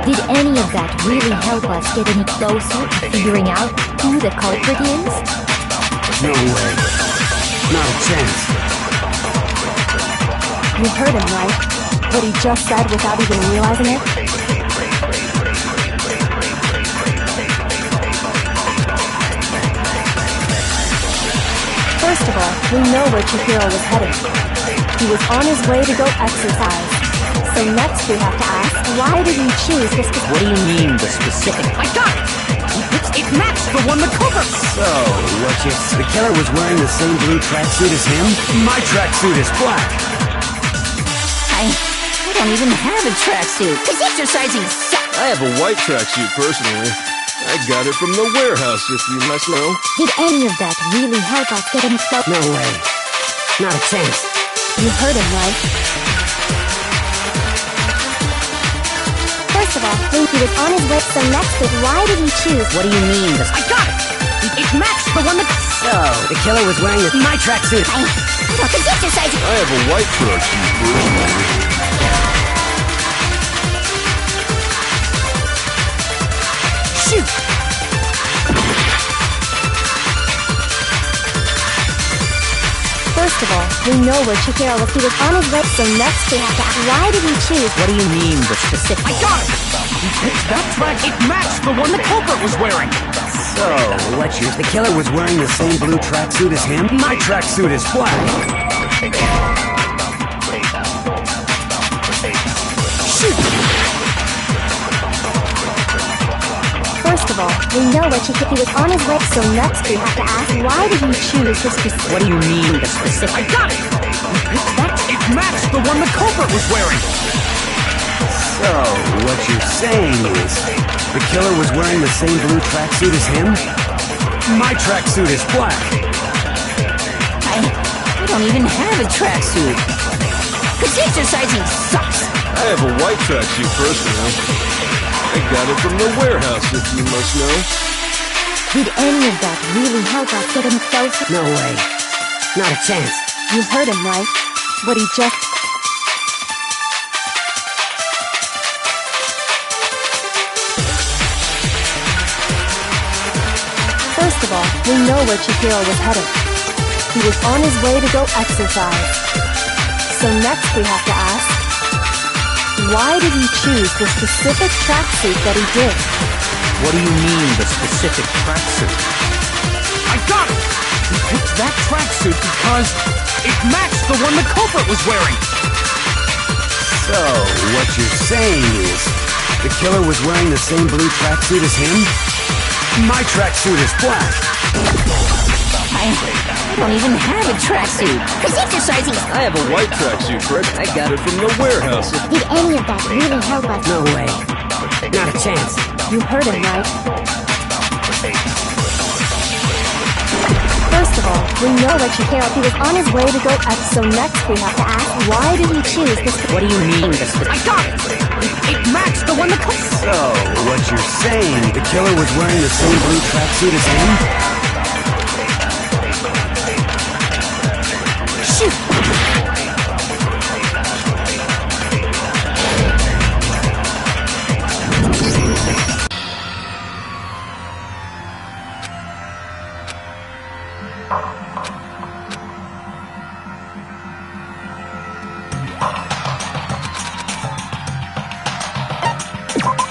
did any of that really help us get any closer to figuring out who the culprit is? No way. Not a chance. You heard him, right? What he just said without even realizing it? First of all, we know where Chihiro was headed. He was on his way to go exercise. So next we have to ask, why did he choose this? What do you mean, the specific? I got it! It matched the one the cover! So, what you... The killer was wearing the same blue tracksuit as him? My tracksuit is black! I don't even have a tracksuit, because exercising sucks! I have a white tracksuit personally. I got it from the warehouse, if you must know. Did any of that really help us get any closer? No way. Not a chance. You heard him, right? First of all, he was on his way, so next is why did he choose? What do you mean? I got it! It matched the one that... So, the killer was wearing my tracksuit. I don't think exercising... I have a white tracksuit personally. Shoot! First of all, we know where Chihiro was. He was on his way, so next we have to ask, why did he choose? What do you mean, the specific? I got it! That track, it matched the one the culprit was wearing! So, what you... The killer was wearing the same blue tracksuit as him? My tracksuit is black! Shoot! First of all, we know where Chihiro was on his way, so next we have to ask, why did he choose this specific? What do you mean, the specific? I got it! It matched the one the culprit was wearing! So, So, what you're saying is, the killer was wearing the same blue tracksuit as him? My tracksuit is black. I don't even have a tracksuit. Cause exercising sucks. I have a white tracksuit personally. I got it from the warehouse, if you must know. Did any of that really help us get him closer? No way. Not a chance. You heard him, right? What he just... First of all, we know where Chihiro was headed. He was on his way to go exercise. So next we have to ask, why did he choose the specific tracksuit that he did? What do you mean, the specific tracksuit? I got it! He picked that tracksuit because it matched the one the culprit was wearing! So, what you're saying is, the killer was wearing the same blue tracksuit as him? My tracksuit is black. I don't even have a tracksuit. Cause exercising... I have a white tracksuit, Fred. I got it from the warehouse. Did any of that really help us? No way. Not a chance. You heard him, right? First of all, we know that Chihiro, he was on his way to go so next we have to ask, why did he choose this? What do you mean, the I got it! It matched the one the culprit... So, what you're saying, the killer was wearing the same blue tracksuit as him? Shoot!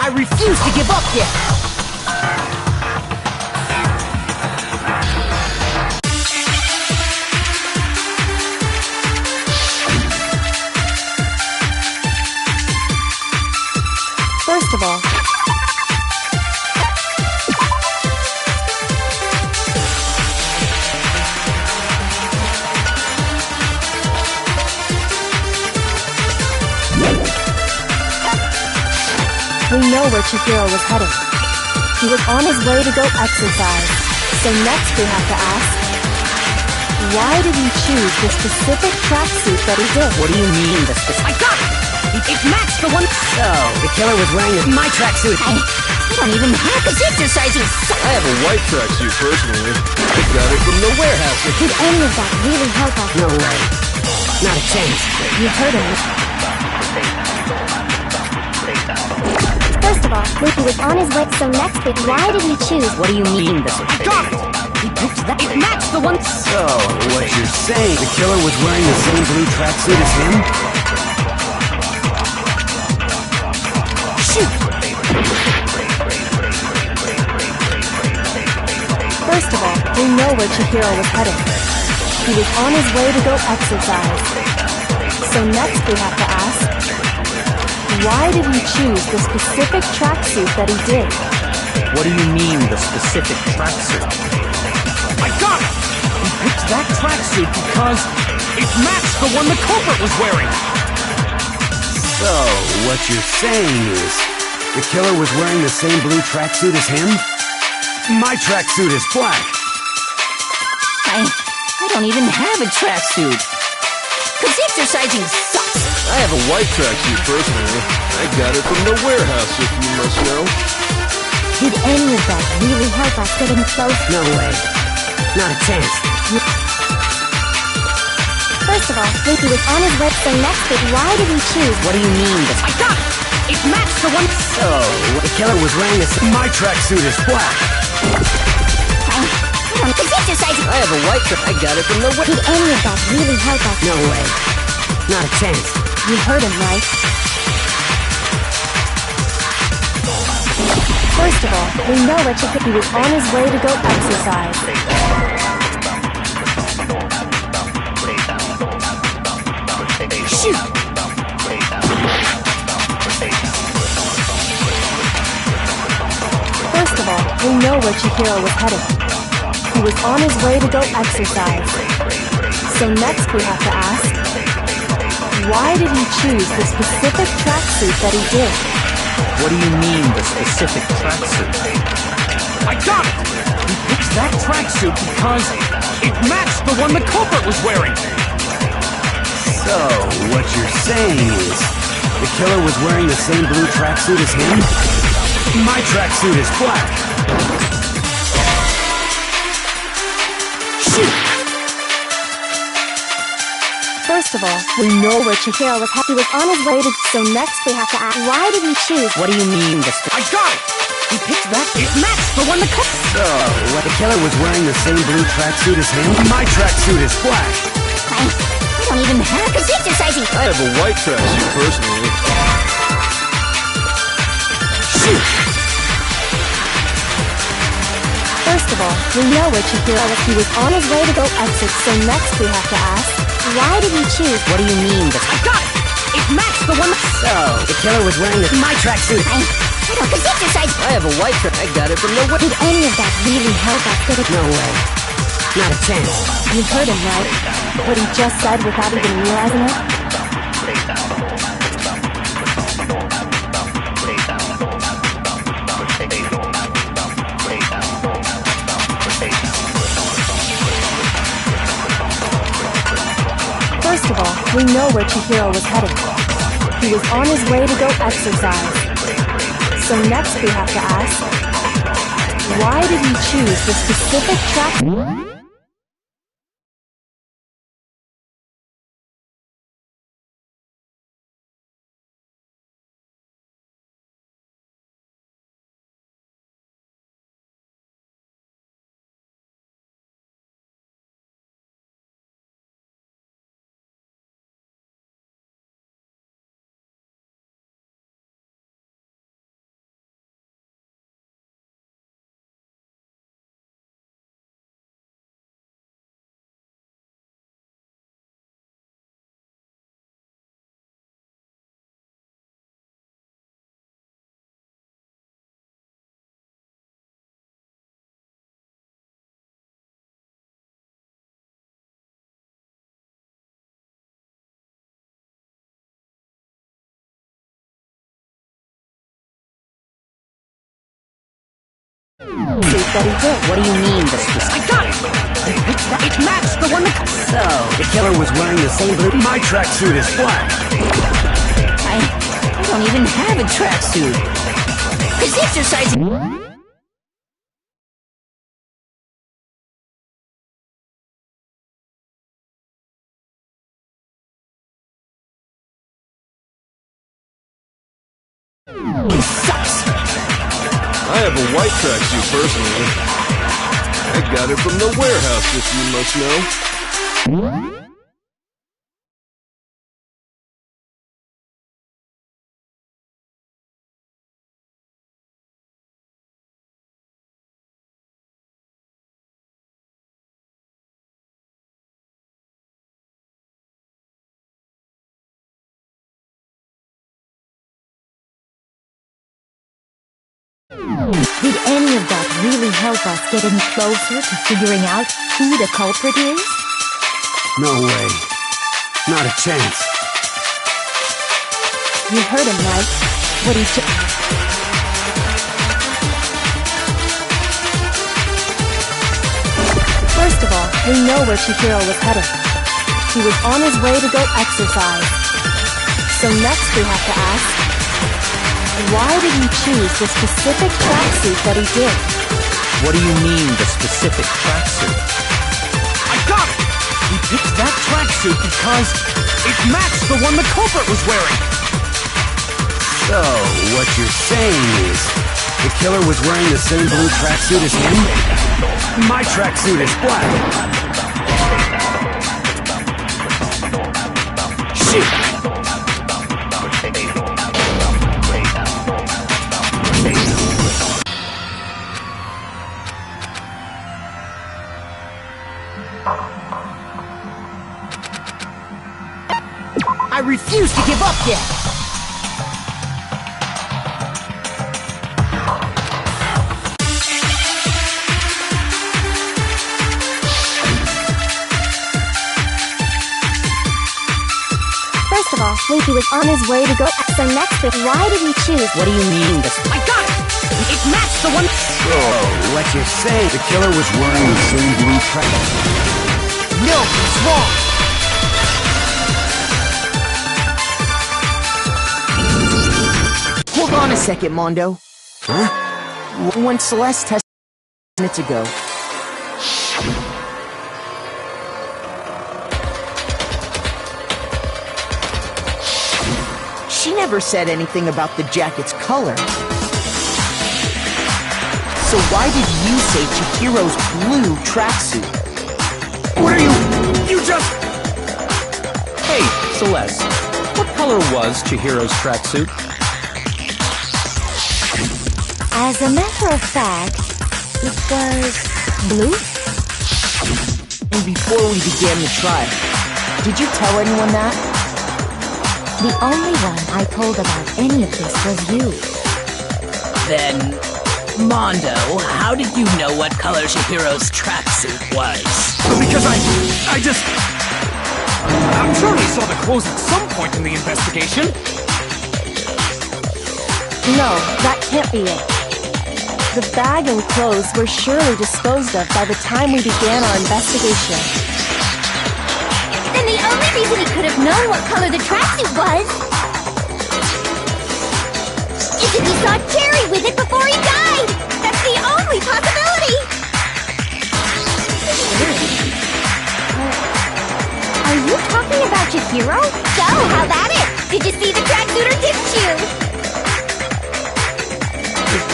I refuse to give up yet! First of all, we know where Chihiro was headed. He was on his way to go exercise. So next we have to ask, why did he choose the specific tracksuit that he did? What do you mean, the specific... I got it! It matched the one... So, the killer was wearing my tracksuit. I don't even have cause exercising sucks. I have a white tracksuit personally. I got it from the warehouse. Did any of that really help us? No way. Not a chance. You heard him. First of all, he was on his way, so next week, why did he choose? What do you mean, the... I got it! He picked that... It matched the one... So, what you're saying, the killer was wearing the same blue tracksuit as him? Shoot! First of all, we know where Chihiro was headed. He was on his way to go exercise. So next we have to ask, why did he choose the specific tracksuit that he did? What do you mean, the specific tracksuit? I got it! He picked that tracksuit because it matched the one the culprit was wearing! So, what you're saying is, the killer was wearing the same blue tracksuit as him? My tracksuit is black. I don't even have a tracksuit. Cause exercising sucks. I have a white tracksuit personally. I got it from the warehouse, if you must know. Did any of that really help us get him close? No way. Not a chance. First of all, he was on his way, so next week, why did he choose? What do you mean, the... I got it! It matched the one... So, the killer was wearing the same... My tracksuit is black. Cause exercising... I have a white track. I got it from the... Did any of that really help us? No way. Not a chance. You heard him, right? First of all, we know that he was on his way to go exercise. Shoot! First of all, we know where Chihiro was headed. He was on his way to go exercise. So next we have to ask, Why did he choose the specific tracksuit that he did? What do you mean, the specific tracksuit? I got it! He picked that tracksuit because it matched the one the culprit was wearing! So, what you're saying is, the killer was wearing the same blue tracksuit as him? My tracksuit is black! Shoot! First of all, we know where Chihiro was happy was on his way to. So next we have to ask, why did he choose? What do you mean, I got it! He picked that. It matched the one the culprit. So, what the killer was wearing the same blue tracksuit as him? My tracksuit is black! I don't even have a exercising. I have a white tracksuit, personally. Shoot! First of all, we know where Chihiro was. He was on his way to go exit. So next we have to ask, why did he choose? What do you mean, the I got it! It matched the one. So, the killer was wearing my tracksuit. I don't exercise. I have a white track. I got it from the Did any of that really help us get it? No way. Not a chance. You heard him, right? What he just said without even realizing it? First of all, we know where Chihiro was headed. He was on his way to go exercise. So next we have to ask, why did he choose the specific track? That he did. What do you mean, the specific? I got it! It matched the one that. So, the killer was wearing the same blue. My tracksuit is black! I don't even have a tracksuit. Cause exercising. Sucks! I have a white tracksuit, personally. I got it from the warehouse, if you must know. Did any of that really help us get any closer to figuring out who the culprit is? No way. Not a chance. You heard him, right? What he First of all, we know where Chihiro was headed. He was on his way to go exercise. So next we have to ask, why did he choose the specific tracksuit that he did? What do you mean, the specific tracksuit? I got it! He picked that tracksuit because it matched the one the culprit was wearing! So, what you're saying is, the killer was wearing the same blue tracksuit as him? My tracksuit is black! Shoot! I refuse to give up yet! First of Wait, he was on his way to go. So next, why did he choose? What do you mean? I got it! It matched the one... So, what you're saying, the killer was wearing the same blue track. No, it's wrong. Hold on a second, Mondo. Huh? When Celeste tested minutes ago, she never said anything about the jacket's color. So why did you say Chihiro's blue tracksuit? What are you... You just... Hey, Celeste, what color was Chihiro's tracksuit? As a matter of fact, it was blue. And before we began the trial, did you tell anyone that? The only one I told about any of this was you. Then, Mondo, how did you know what color Chihiro's tracksuit was? Because I just... I'm sure he saw the clothes at some point in the investigation. No, that can't be it. The bag and clothes were surely disposed of by the time we began our investigation. Then the only reason he could have known what color the tracksuit was is if he saw Cherry with it before he died! That's the only possibility! Are you talking about Chihiro? So, how about it? Did you see the tracksuit or didn't you?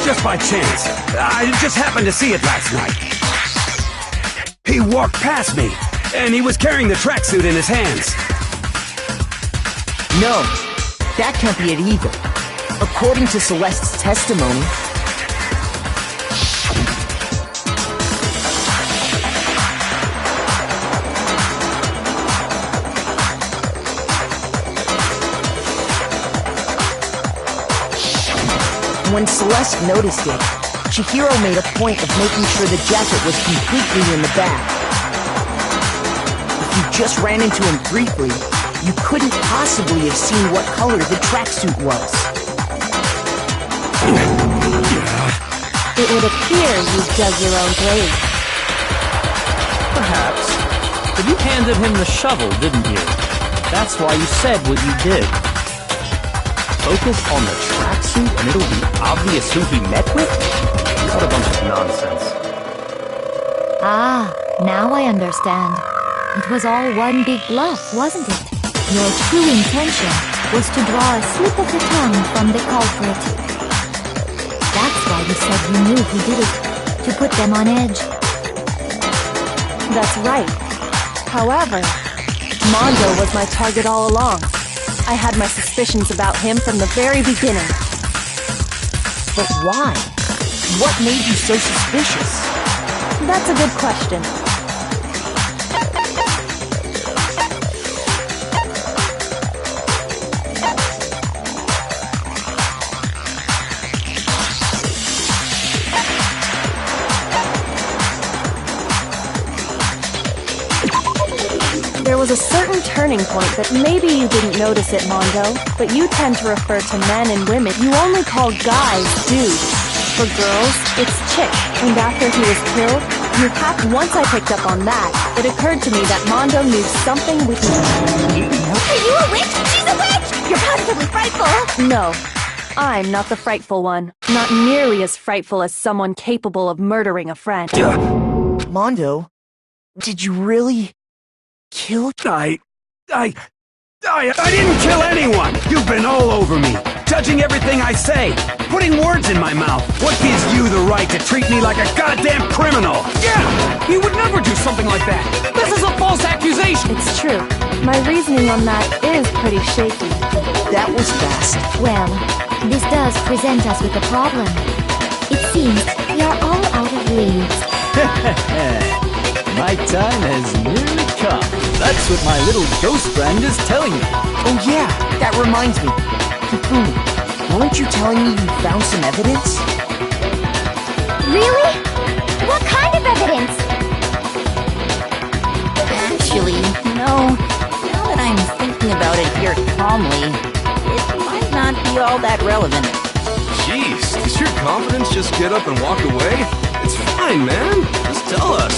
Just by chance. I just happened to see it last night. He walked past me, and he was carrying the tracksuit in his hands. No, that can't be it either. According to Celeste's testimony, when Celeste noticed it, Chihiro made a point of making sure the jacket was completely in the bag. If you just ran into him briefly, you couldn't possibly have seen what color the tracksuit was. It would appear you dug your own grave. Perhaps. But you handed him the shovel, didn't you? That's why you said what you did. Focus on the tracksuit and it'll be obvious who he met with? What a bunch of nonsense. Ah, now I understand. It was all one big bluff, wasn't it? Your true intention was to draw a slip of the tongue from the culprit. That's why you said you knew who did it, to put them on edge. That's right. However, Mondo was my target all along. I had my suspicions about him from the very beginning. But why? What made you so suspicious? That's a good question. There was a certain turning point that maybe you didn't notice it, Mondo, but you tend to refer to men and women. You only call guys dudes. For girls, it's chick. And after he was killed, once I picked up on that, it occurred to me that Mondo knew something we could... Are you a witch? She's a witch! You're positively frightful! No, I'm not the frightful one. Not nearly as frightful as someone capable of murdering a friend. Mondo, did you really... kill? I didn't kill anyone! You've been all over me, judging everything I say, putting words in my mouth. What gives you the right to treat me like a goddamn criminal? Yeah! He would never do something like that! This is a false accusation! It's true. My reasoning on that is pretty shaky. That was fast. Well, this does present us with a problem. It seems we are all out of leads. My time has nearly come. That's what my little ghost friend is telling me. Oh yeah, that reminds me. Hifumi, weren't you telling me you found some evidence? Really? What kind of evidence? Actually, now that I'm thinking about it here calmly, calmly, it might not be all that relevant. Jeez, does your confidence just get up and walk away? It's fine, man. Just tell us.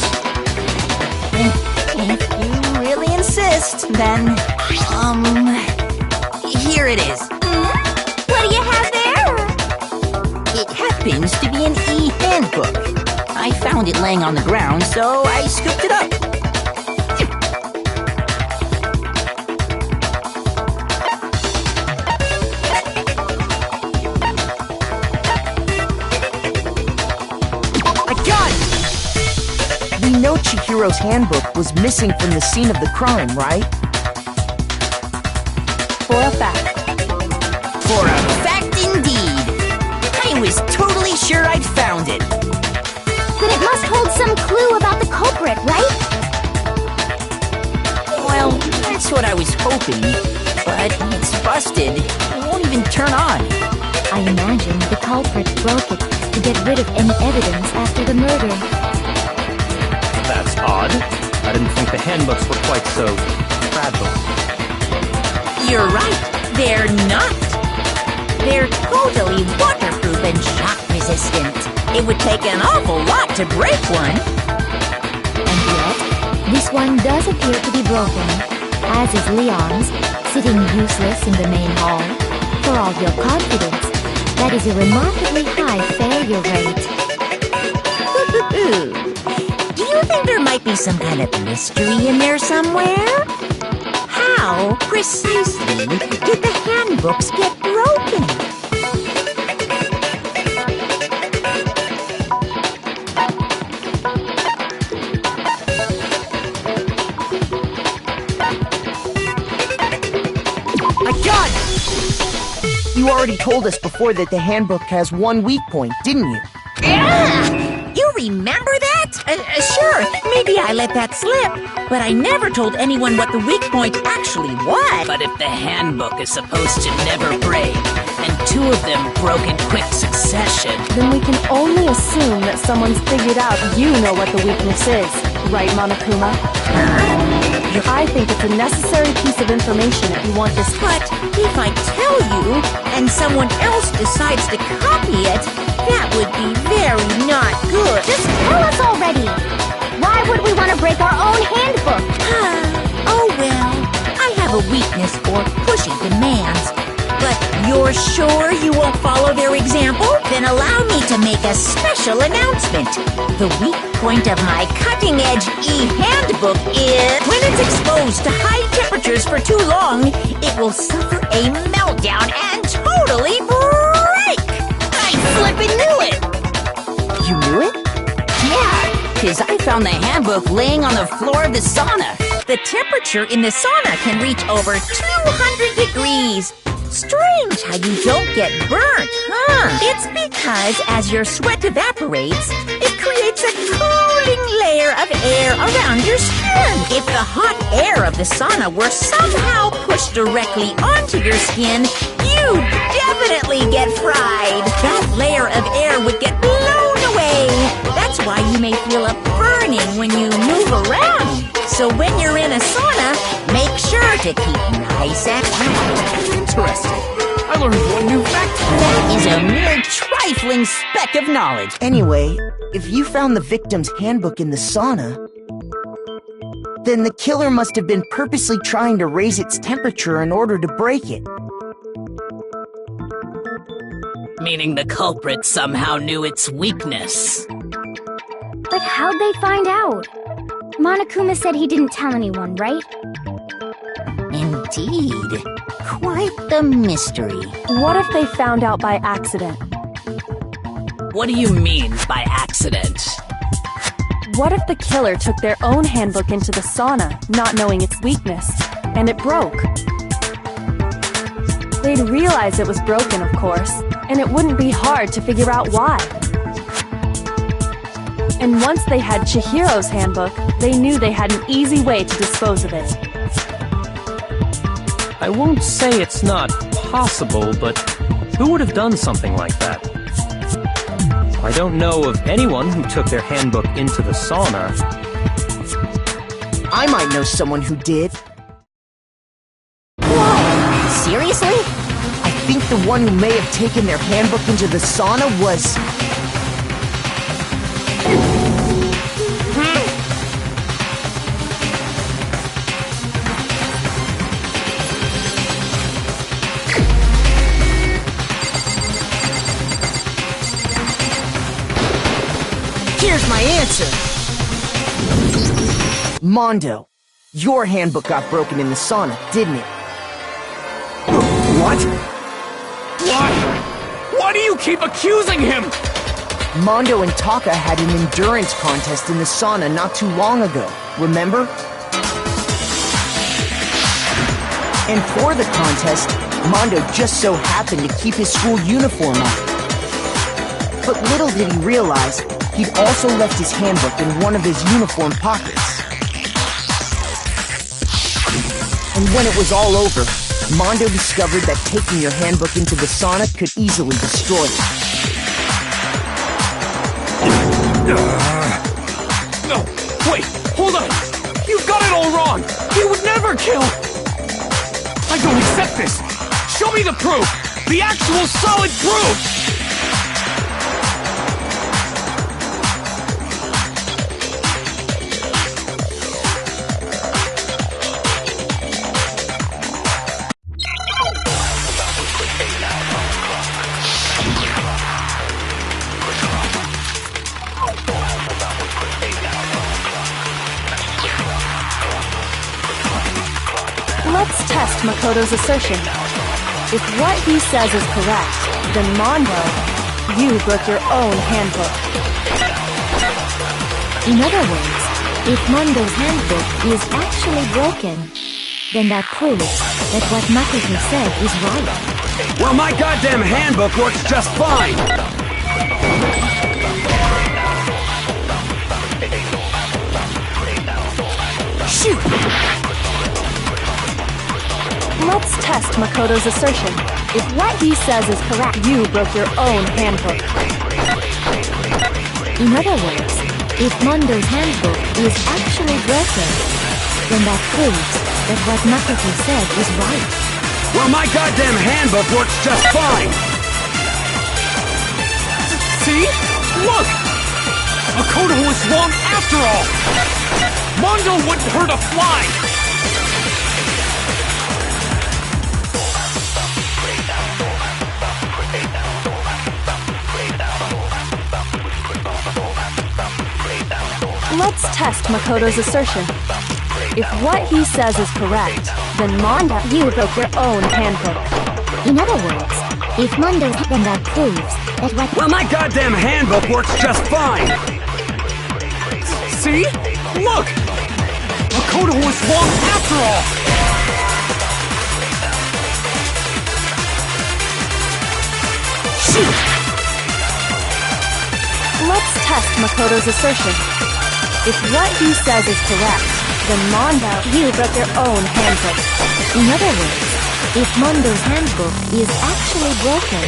If you really insist, then, here it is. What do you have there? It happens to be an e-handbook. I found it laying on the ground, so I scooped it up. We know Chihiro's handbook was missing from the scene of the crime, right? For a fact. For a fact indeed. I was totally sure I'd found it. Then it must hold some clue about the culprit, right? Well, that's what I was hoping. But it's busted. It won't even turn on. I imagine the culprit broke it to get rid of any evidence after the murder. That's odd. I didn't think the handbooks were quite so fragile. You're right, they're not. They're totally waterproof and shock resistant. It would take an awful lot to break one. And yet, this one does appear to be broken, as is Leon's, sitting useless in the main hall. For all your confidence, that is a remarkably high failure rate. Do you think there might be some kind of mystery in there somewhere? How precisely did the handbooks get broken? I got it! You already told us before that the handbook has one weak point, didn't you? You remember that? Sure, maybe I let that slip. But I never told anyone what the weak point actually was. But if the handbook is supposed to never break, and two of them broke in quick succession, Then we can only assume that someone's figured out you know what the weakness is. Right, Monokuma? I think it's a necessary piece of information if you want this. But if I tell you, and someone else decides to copy it, that would be very not good. Just tell us already. Why would we want to break our own handbook? Oh well, I have a weakness for pushing demands. But you're sure you won't follow their example? Then allow me to make a special announcement. The weak point of my cutting-edge e-handbook is when it's exposed to high temperatures for too long, it will suffer a meltdown and totally break! I flippin' knew it! You knew it? Yeah, because I found the handbook laying on the floor of the sauna. The temperature in the sauna can reach over 200 degrees. Strange how you don't get burnt, huh? It's because as your sweat evaporates, it creates a cooling layer of air around your skin. If the hot air of the sauna were somehow pushed directly onto your skin, you'd definitely get fried. That layer of air would get blown away. That's why you may feel a burning when you move around. So when you're in a sauna, make sure to keep nice and Interesting. I learned one new fact. That is a mere trifling speck of knowledge. Anyway, if you found the victim's handbook in the sauna, then the killer must have been purposely trying to raise its temperature in order to break it. meaning the culprit somehow knew its weakness. But how'd they find out? Monokuma said he didn't tell anyone, right? Indeed. Quite the mystery. What if they found out by accident? What do you mean by accident? What if the killer took their own handbook into the sauna, not knowing its weakness, and it broke? They'd realize it was broken, of course, and it wouldn't be hard to figure out why. And once they had Chihiro's handbook, they knew they had an easy way to dispose of it. I won't say it's not possible, but who would have done something like that? I don't know of anyone who took their handbook into the sauna. I might know someone who did. Whoa! the one who may have taken their handbook into the sauna was... Here's my answer! Mondo, your handbook got broken in the sauna, didn't it? What? Why? Why do you keep accusing him? Mondo and Taka had an endurance contest in the sauna not too long ago, remember? And for the contest, Mondo just so happened to keep his school uniform on. But little did he realize, he'd also left his handbook in one of his uniform pockets. And when it was all over, Mondo discovered that taking your handbook into the sauna could easily destroy it. No, wait, hold on! You've got it all wrong! He would never kill! I don't accept this! Show me the proof! The actual solid proof! Let's test Makoto's assertion. If what he says is correct, then Mondo, you broke your own handbook. In other words, if Mondo's handbook is actually broken, then that proves that what Makoto said is right. Well, my goddamn handbook works just fine! Shoot! Let's test Makoto's assertion. If what he says is correct, you broke your own handbook. In other words, if Mondo's handbook is actually broken, then that proves that what Makoto said is right. Well, my goddamn handbook works just fine! See? Look! Makoto was wrong after all! Mondo wouldn't hurt a fly! Let's test Makoto's assertion. If what he says is correct, then Mondo, you broke your own handbook. In other words, if Mondo's then that proves that what... Well, my goddamn handbook works just fine! See? Look! Makoto was wrong after all! Shoot! Let's test Makoto's assertion. If what he says is correct, then Mondo, you broke your own handbook. In other words, if Mondo's handbook is actually broken,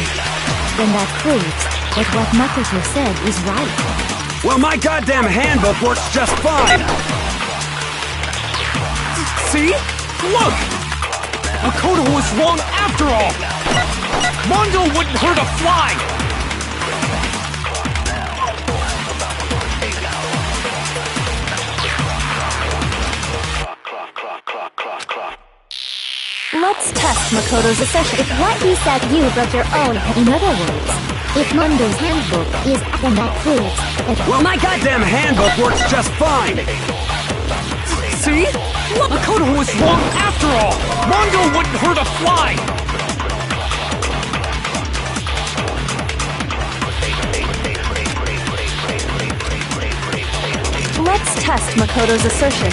then that proves that what Makoto said is right. Well, my goddamn handbook works just fine! See? Look! Makoto was wrong after all! Mondo wouldn't hurt a fly! Let's test Makoto's assertion. If what he said, you broke your own. In other words, if Mondo's handbook is, then that proves that... Well, my goddamn handbook works just fine! See? Look, Makoto was wrong after all! Mondo wouldn't hurt a fly! Let's test Makoto's assertion.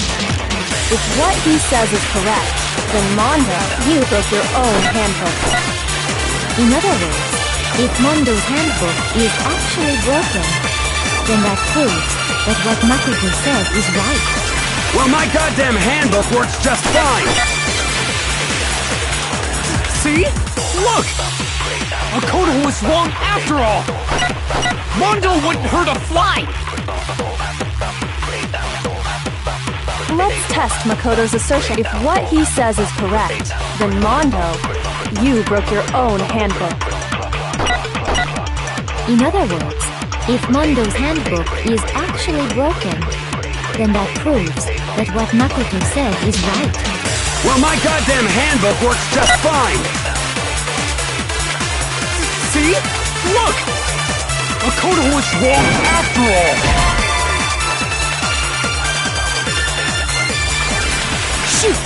If what he says is correct, then Mondo, you broke your own handbook. In other words, if Mondo's handbook is actually broken, then that proves that what Makoto said is right. Well, my goddamn handbook works just fine! See? Look! Makoto was wrong after all! Mondo wouldn't hurt a fly! Let's test Makoto's assertion. If what he says is correct, then Mondo, You broke your own handbook. In other words, if Mondo's handbook is actually broken, then that proves that what Makoto said is right. Well, my goddamn handbook works just fine! See? Look! Makoto was wrong after all! Shoot!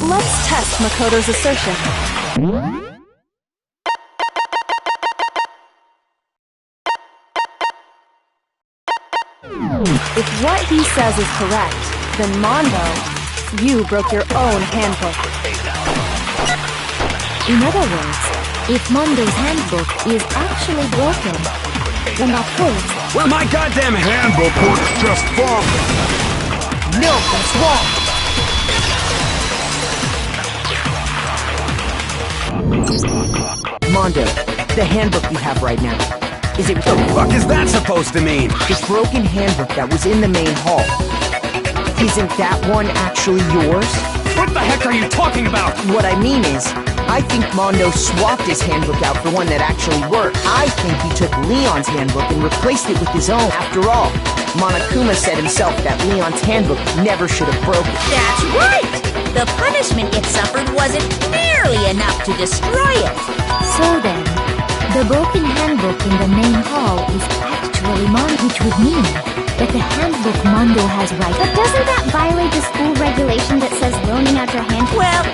Let's test Makoto's assertion. If what he says is correct, then Mondo, you broke your own handbook. In other words, if Mondo's handbook is actually broken, then that proves... Well, my goddamn handbook works just fine! No, that's wrong! Mondo, the handbook you have right now, is it... What the fuck is that supposed to mean? The broken handbook that was in the main hall. Isn't that one actually yours? What the heck are you talking about? What I mean is, I think Mondo swapped his handbook out for one that actually worked. I think he took Leon's handbook and replaced it with his own. After all, Monokuma said himself that Leon's handbook never should have broken. That's right! The punishment it suffered wasn't nearly enough to destroy it. So then, the broken handbook in the main hall is actually Mondo, which would mean that the handbook Mondo has right. But doesn't that violate the school regulation that says loaning out your handbook? Well,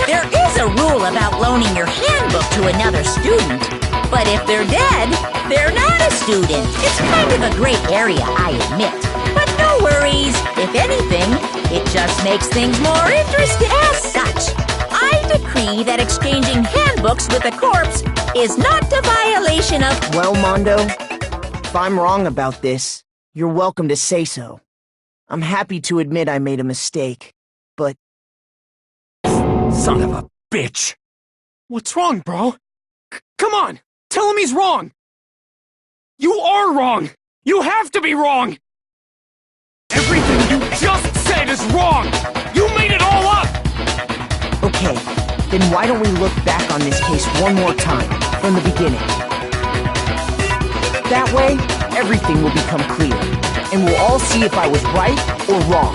there is a rule about loaning your handbook to another student. But if they're dead, they're not a student. It's kind of a gray area, I admit. But no worries. If anything, it just makes things more interesting. As such, I decree that exchanging handbooks with a corpse is not a violation of... Well, Mondo, if I'm wrong about this, you're welcome to say so. I'm happy to admit I made a mistake, but... Son of a bitch! What's wrong, bro? Come on! Tell him he's wrong! You are wrong! You have to be wrong! Everything you just said is wrong! You made it all up! Okay, then why don't we look back on this case one more time, from the beginning? That way, everything will become clear, and we'll all see if I was right or wrong.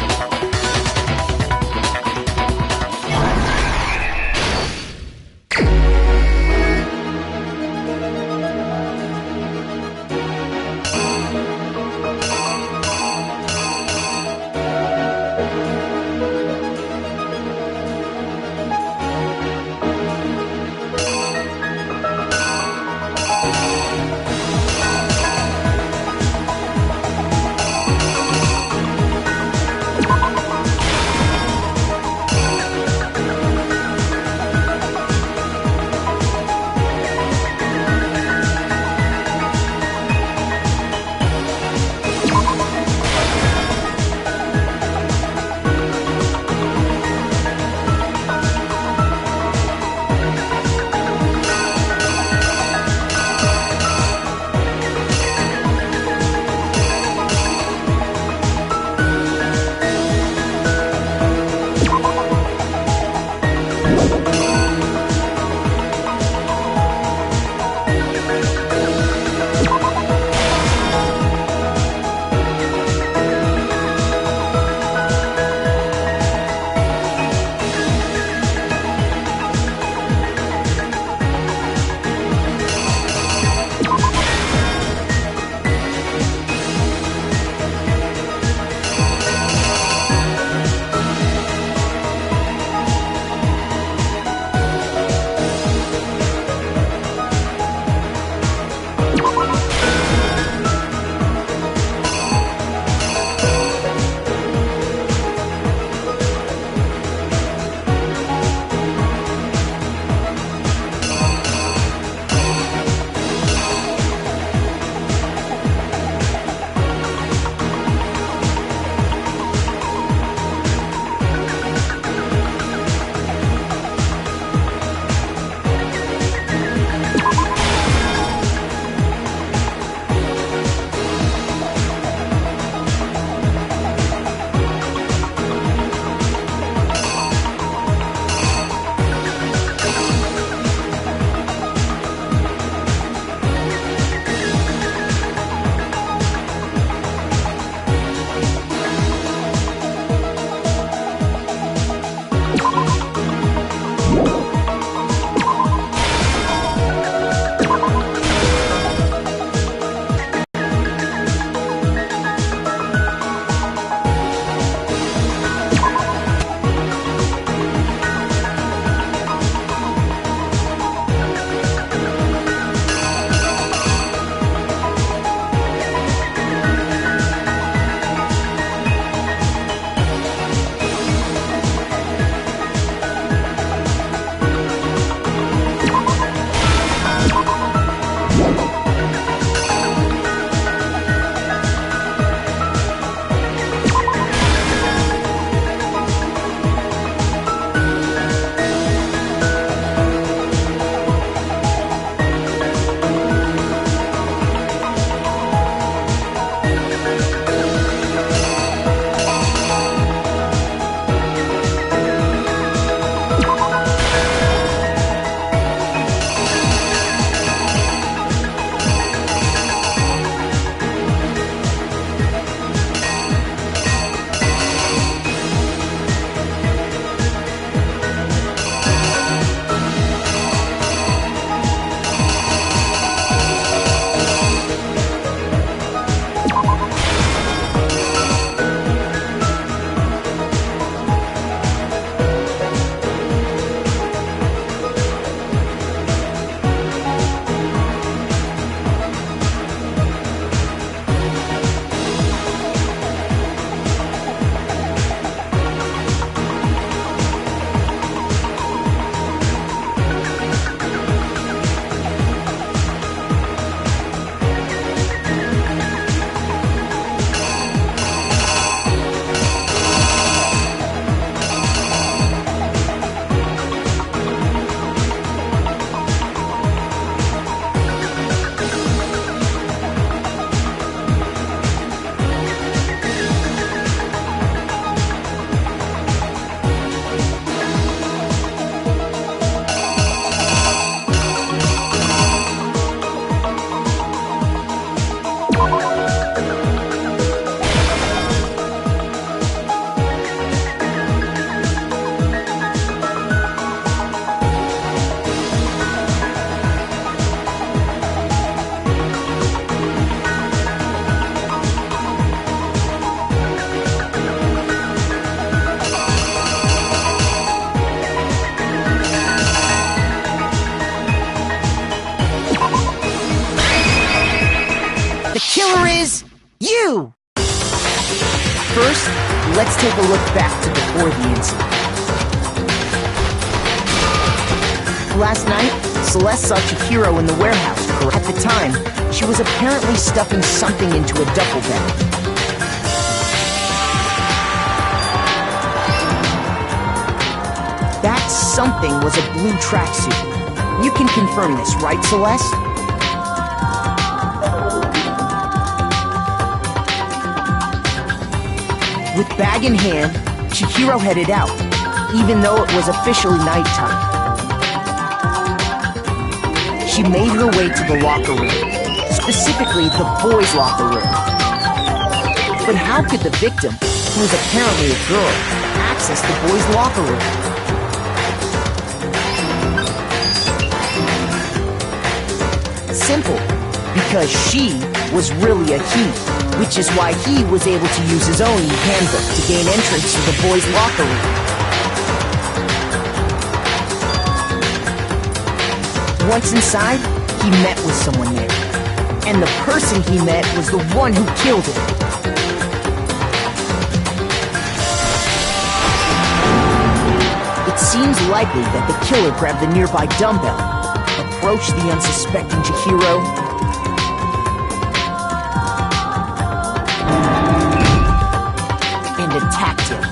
You! First, let's take a look back to before the incident. Last night, Celeste saw Chihiro in the warehouse. At the time, she was apparently stuffing something into a duffel bag. That something was a blue tracksuit. You can confirm this, right, Celeste? With bag in hand, Chihiro headed out, even though it was officially nighttime. She made her way to the locker room, specifically the boys' locker room. But how could the victim, who was apparently a girl, access the boys' locker room? Simple, because she was really a he, which is why he was able to use his own handbook to gain entrance to the boys' locker room. Once inside, he met with someone there, and the person he met was the one who killed him. It seems likely that the killer grabbed the nearby dumbbell, approached the unsuspecting Chihiro, and attacked him.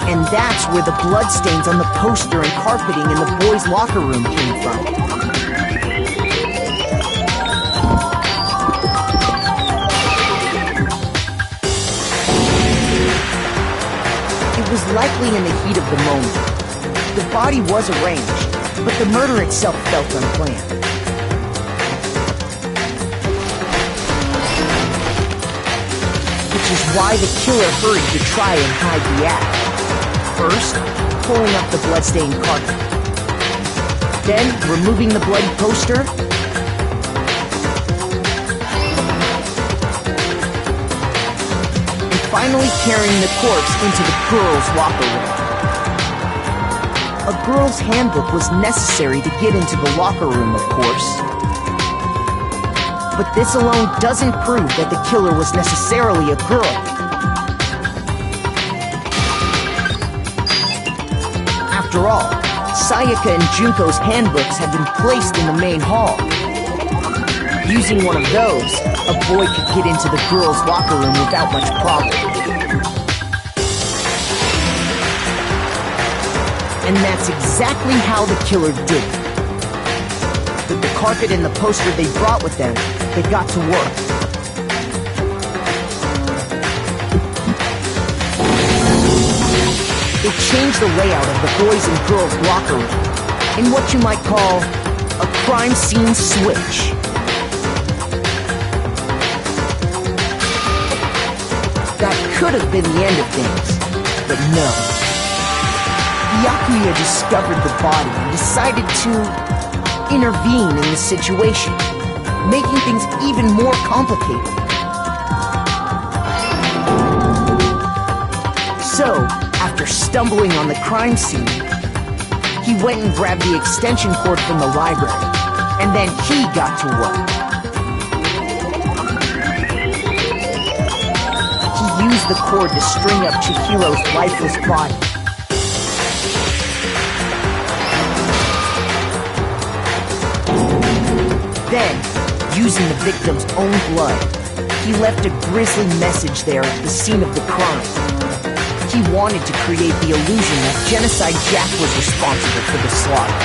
And that's where the bloodstains on the poster and carpeting in the boys' locker room came from. It was likely in the heat of the moment. The body was arranged, but the murder itself felt unplanned. Which is why the killer hurried to try and hide the act. First, pulling up the bloodstained carpet. Then, removing the bloody poster. And finally carrying the corpse into the girls' locker room. A girl's handbook was necessary to get into the locker room, of course. But this alone doesn't prove that the killer was necessarily a girl. After all, Sayaka and Junko's handbooks had been placed in the main hall. Using one of those, a boy could get into the girls' locker room without much problem. And that's exactly how the killer did it. With the carpet and the poster they brought with them, they got to work. It changed the layout of the boys' and girls' locker room in what you might call a crime scene switch. That could have been the end of things, but no. Yakuya discovered the body and decided to intervene in the situation, making things even more complicated. So, after stumbling on the crime scene, he went and grabbed the extension cord from the library, and then he got to work. He used the cord to string up Chihiro's lifeless body. Then, using the victim's own blood, he left a grisly message there at the scene of the crime. He wanted to create the illusion that Genocide Jack was responsible for the slaughter.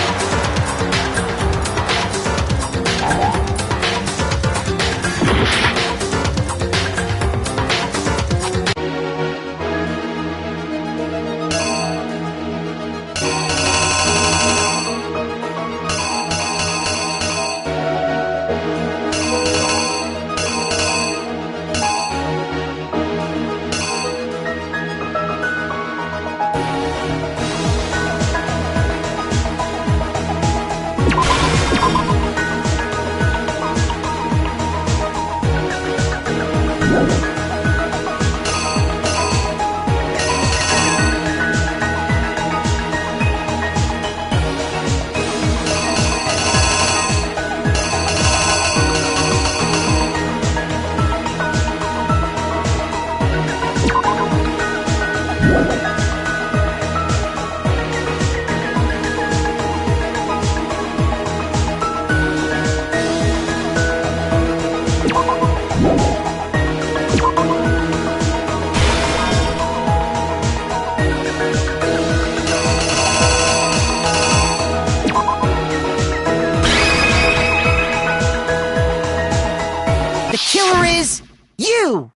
You!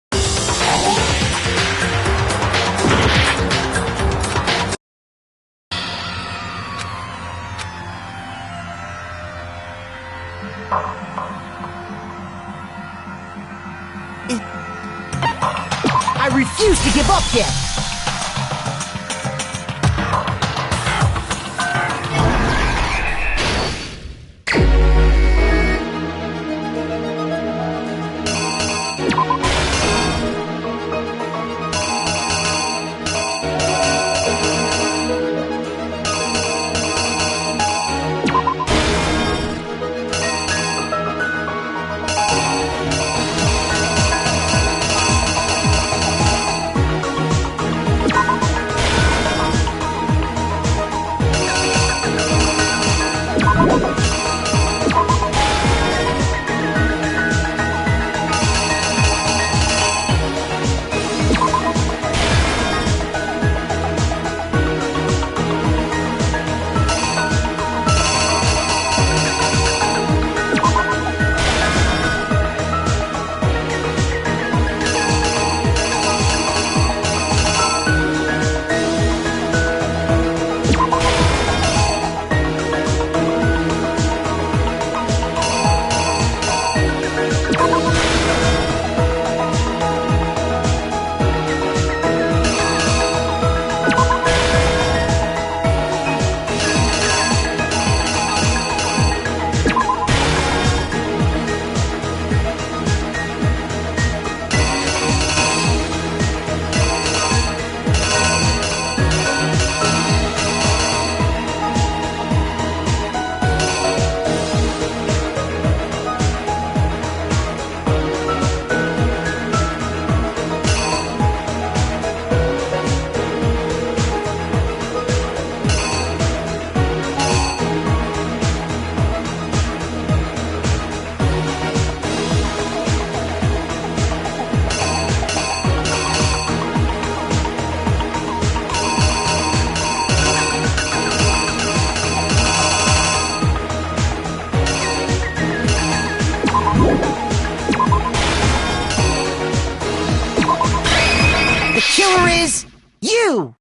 I refuse to give up yet! The killer is you!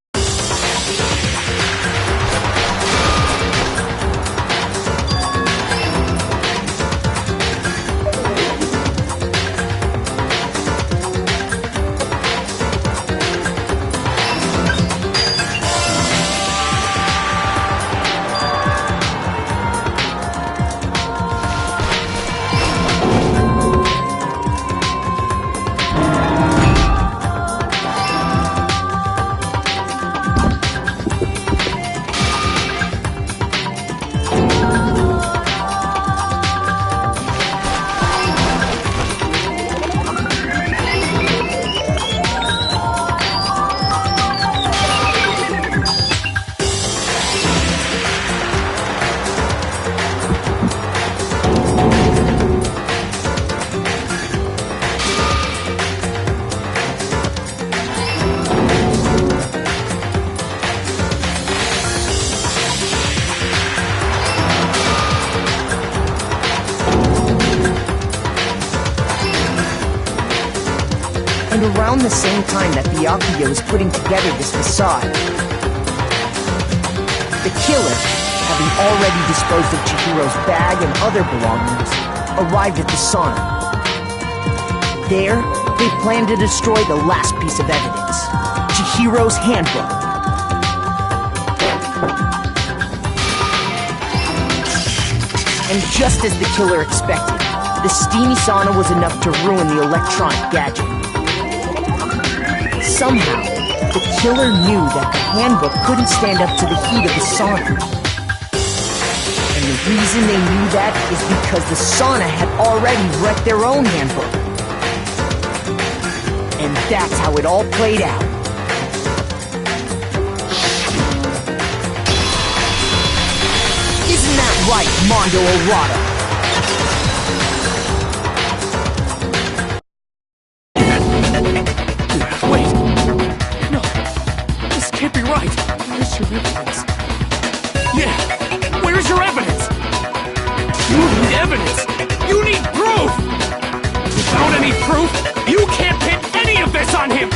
And around the same time that Byakuya was putting together this facade, the killer, having already disposed of Chihiro's bag and other belongings, arrived at the sauna. There, they planned to destroy the last piece of evidence, Chihiro's handbook. And just as the killer expected, the steamy sauna was enough to ruin the electronic gadget. Somehow, the killer knew that the handbook couldn't stand up to the heat of the sauna. And the reason they knew that is because the sauna had already wrecked their own handbook. And that's how it all played out. Isn't that right, Mondo Orada? Where's your evidence? Yeah! Where's your evidence? You need evidence! You need proof! Without any proof, you can't pin any of this on him!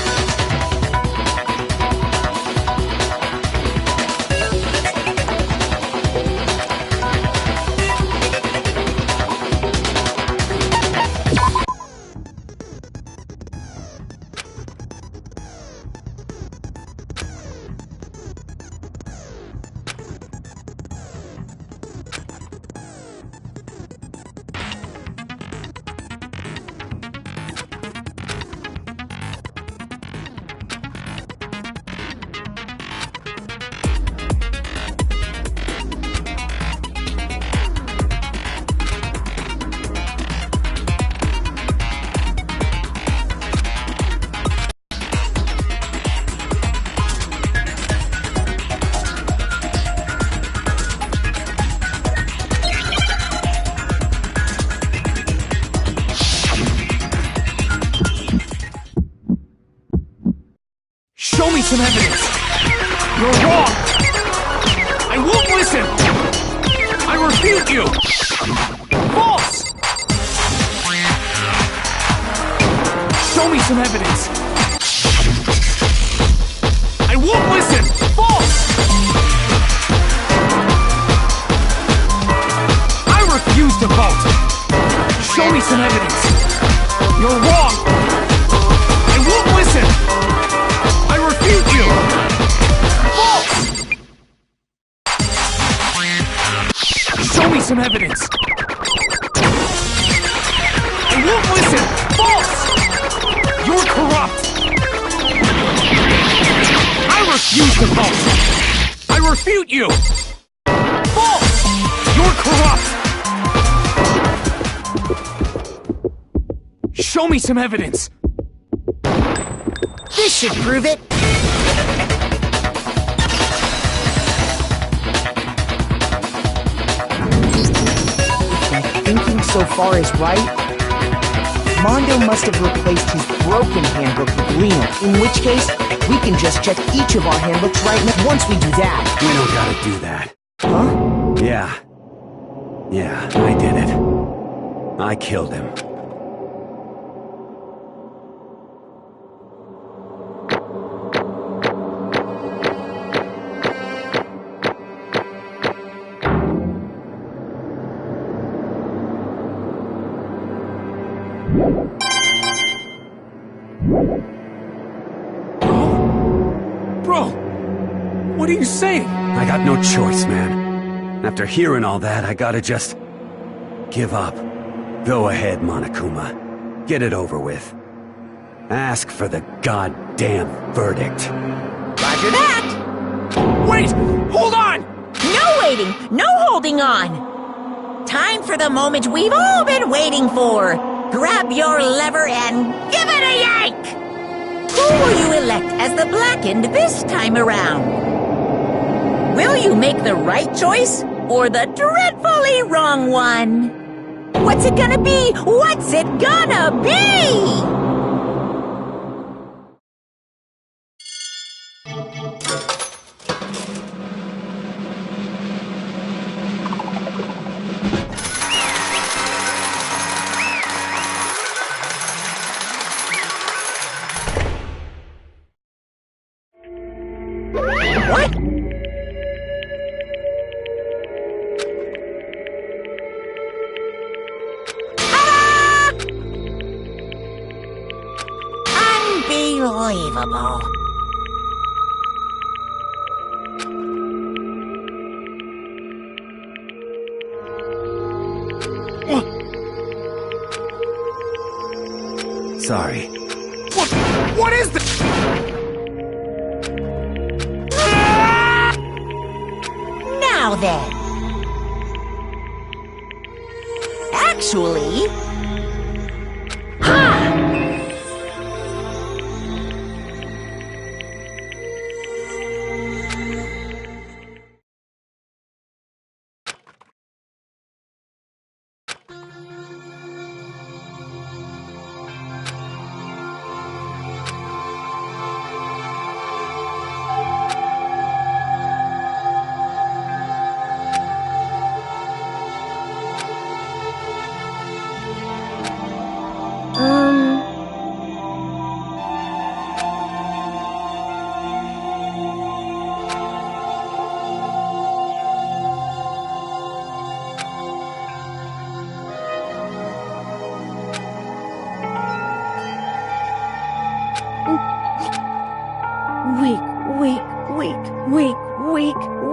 Show me some evidence! You're wrong! I won't listen! I refute you! False! Show me some evidence! I won't listen! False! I refuse to vote! Show me some evidence! You're wrong! I won't listen! I refute you! False! Show me some evidence! I won't listen! False! You're corrupt! I refuse to vote! I refute you! False! You're corrupt! Show me some evidence! This should prove it. If my thinking so far is right, Mondo must have replaced his broken handbook with Lena, in which case, we can just check each of our handbooks right now. Once we do that... We don't gotta do that. Huh? Yeah. Yeah, I did it. I killed him. Bro! What are you saying? I got no choice, man. After hearing all that, I gotta just... give up. Go ahead, Monokuma. Get it over with. Ask for the goddamn verdict. Roger that! Wait! Hold on! No waiting! No holding on! Time for the moment we've all been waiting for! Grab your lever and give it a yank! Who will you elect as the Blackened this time around? Will you make the right choice or the dreadfully wrong one? What's it gonna be? What's it gonna be? What? Unbelievable. Sorry. What is this? Now then. Actually... Ha!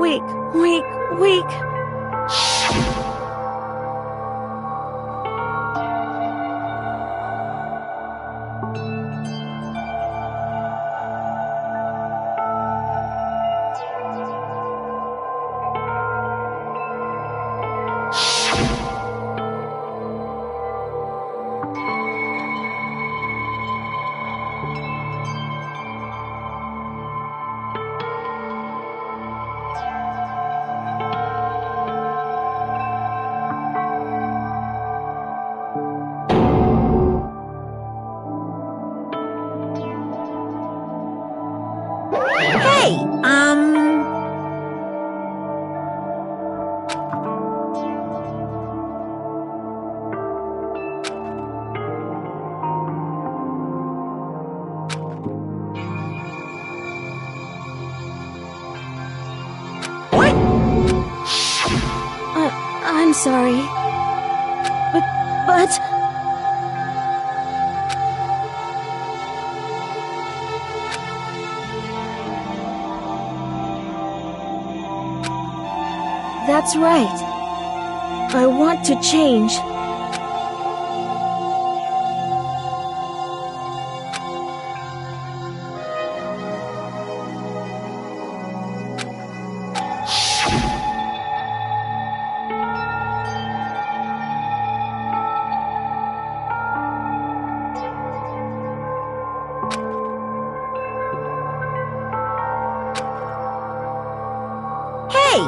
weak, weak, weak. Hey, what? I'm sorry. But... That's right. I want to change. Hey,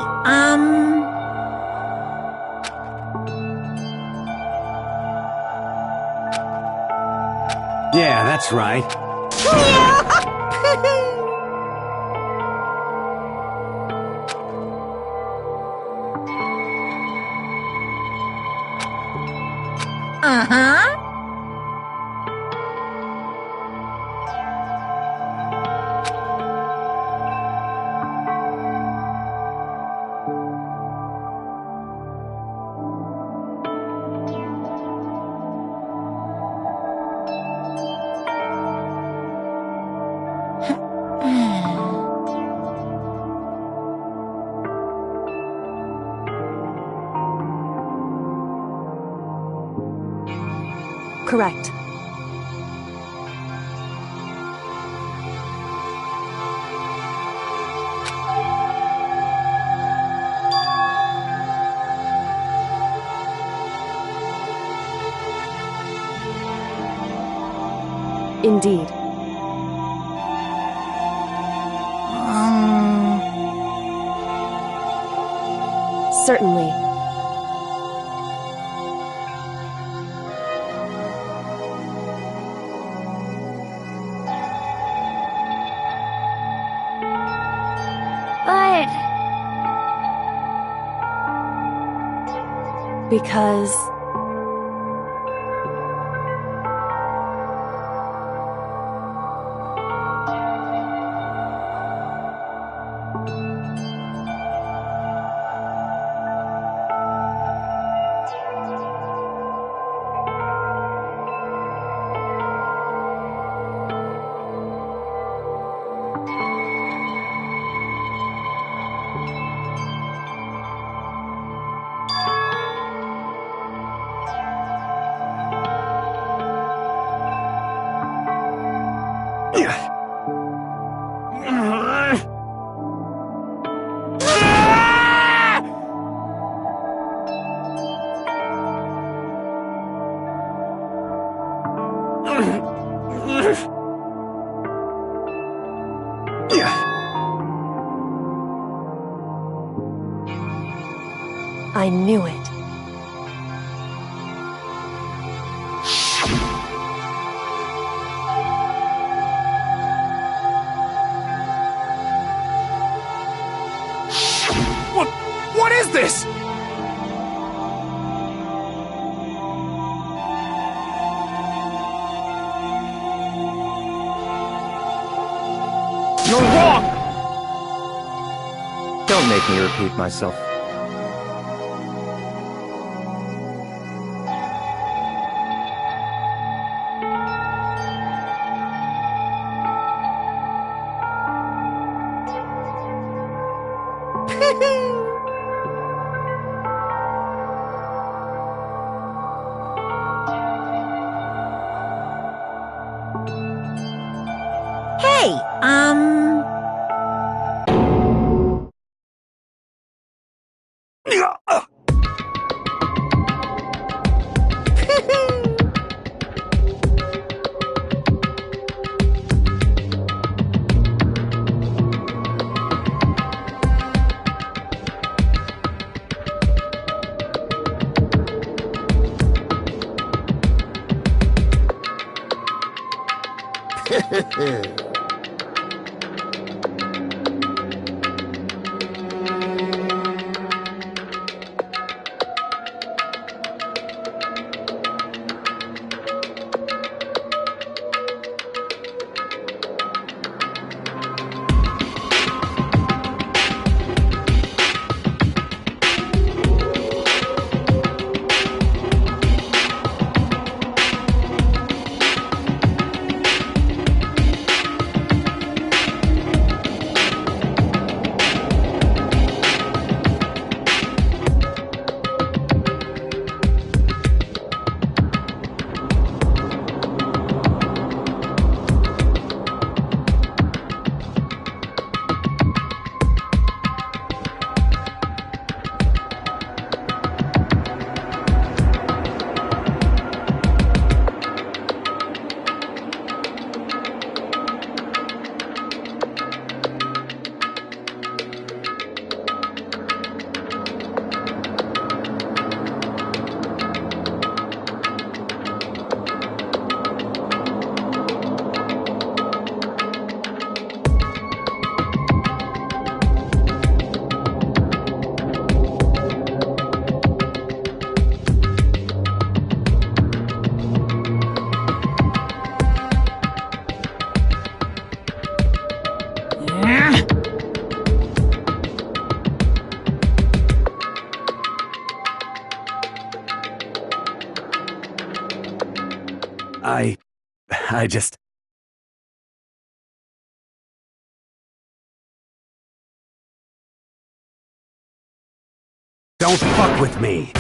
Yeah, that's right. Uh-huh. Correct. Indeed. Certainly. But... Because... I knew it. What is this? You're wrong! Don't make me repeat myself. Hey, I just... Don't fuck with me!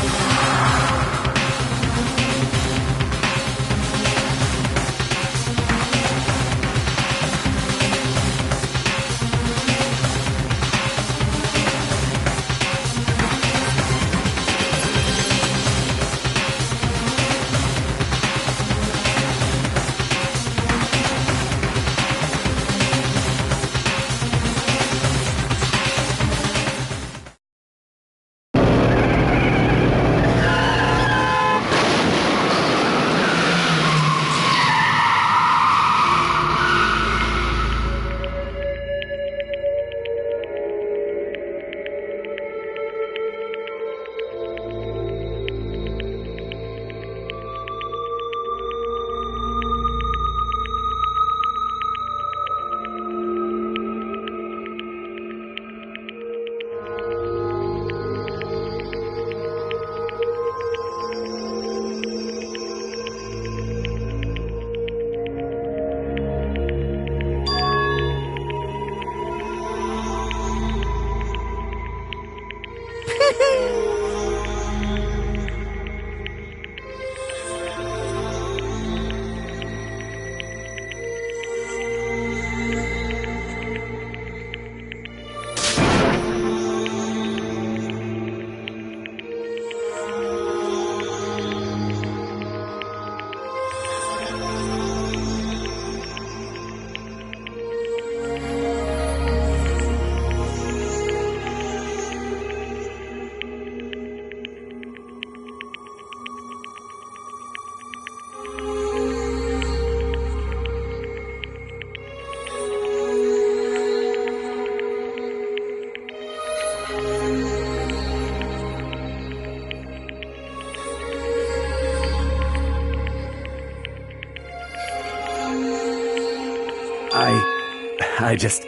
I just...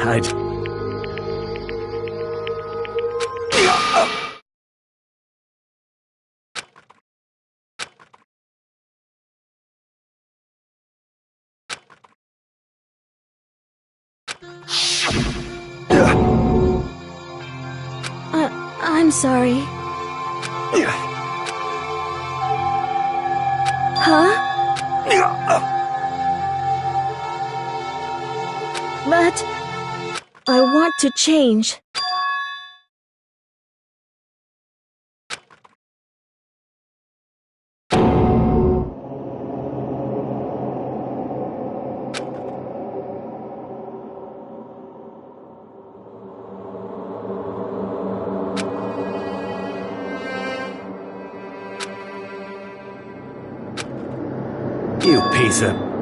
I'd... I'm sorry. Huh? But I want to change. You piece of...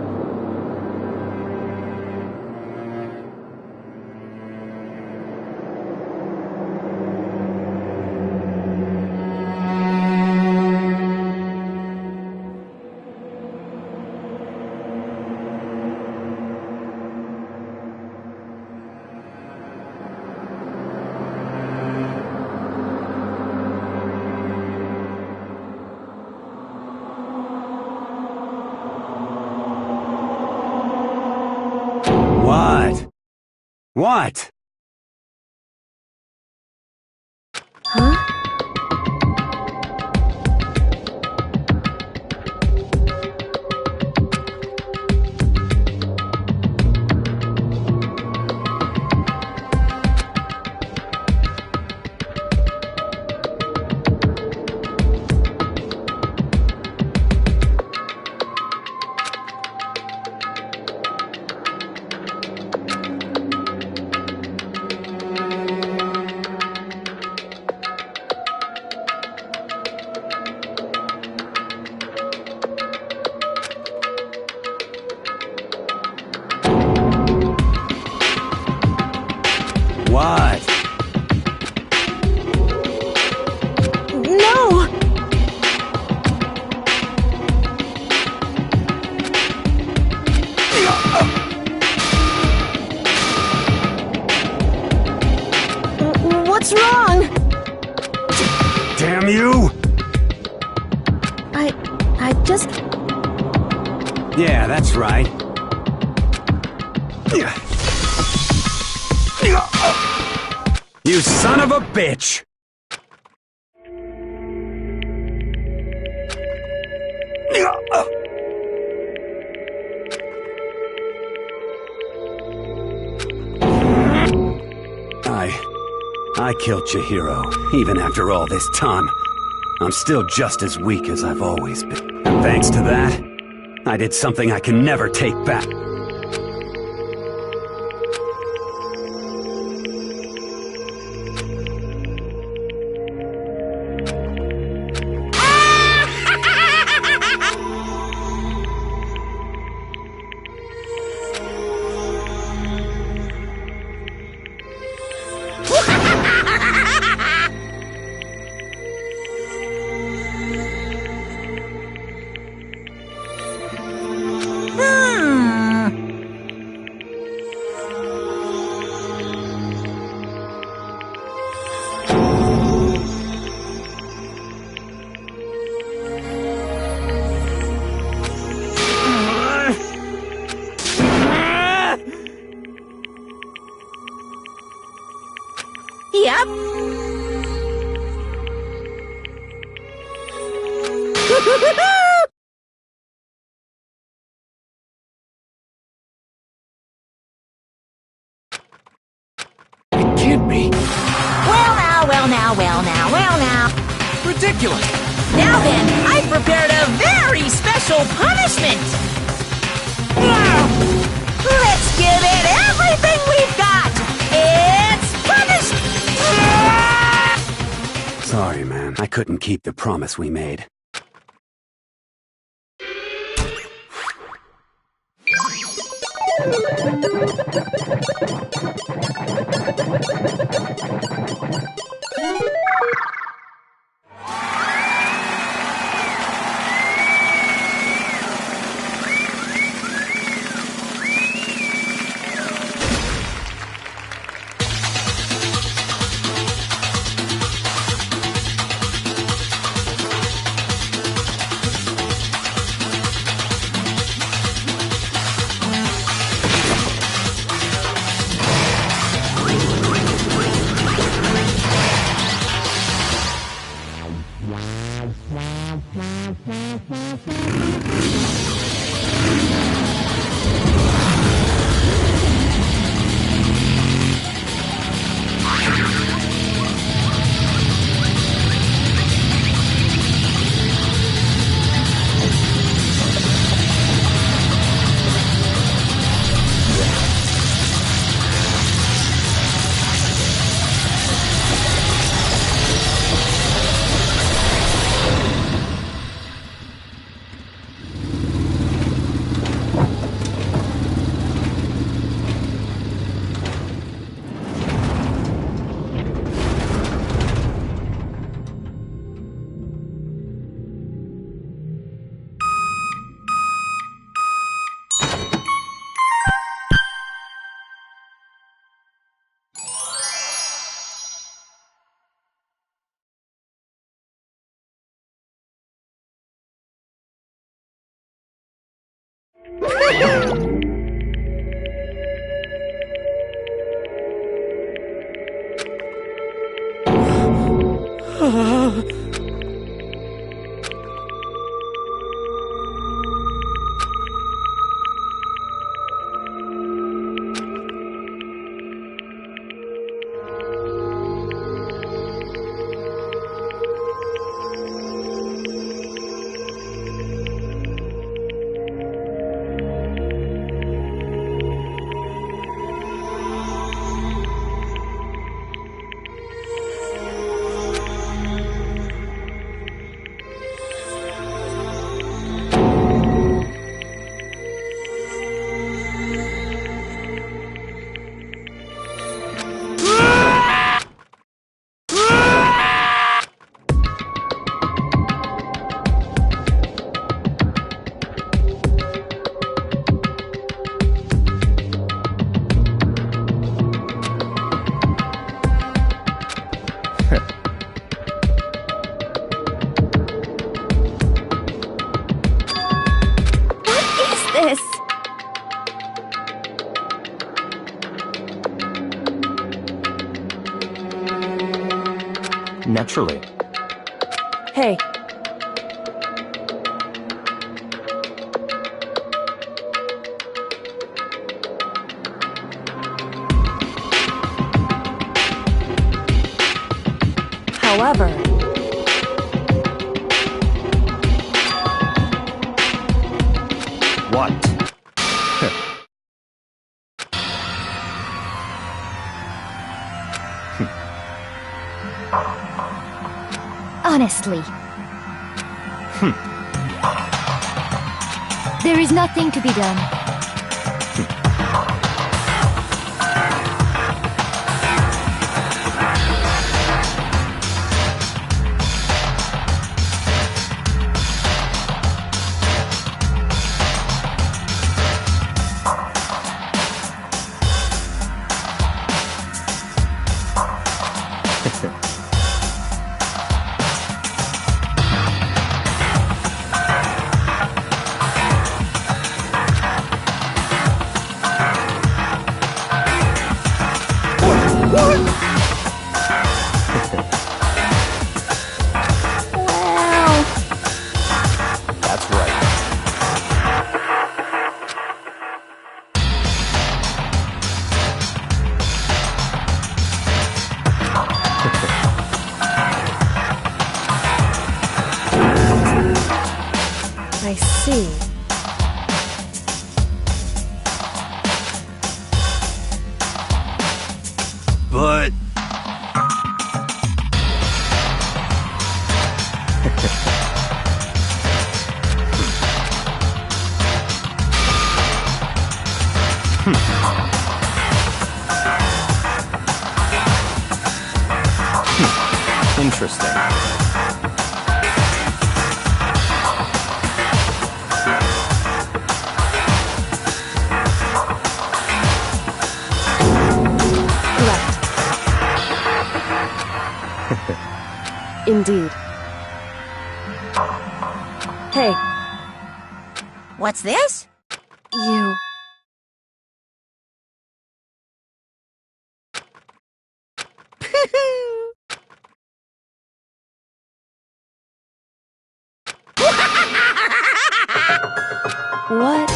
What? Huh? What? No! What's wrong? Damn you! I just... Yeah, that's right. You son of a bitch! I killed Chihiro, even after all this time. I'm still just as weak as I've always been. And thanks to that, I did something I can never take back. Yep. I now. Ridiculous! Now then, I've prepared a very special punishment! Let's give it everything we've got! It's punished! Sorry, man. I couldn't keep the promise we made. Naturally. Hey. However, what? Honestly. There is nothing to be done. see. But... Interesting. Indeed. Hey, What's this? you. What?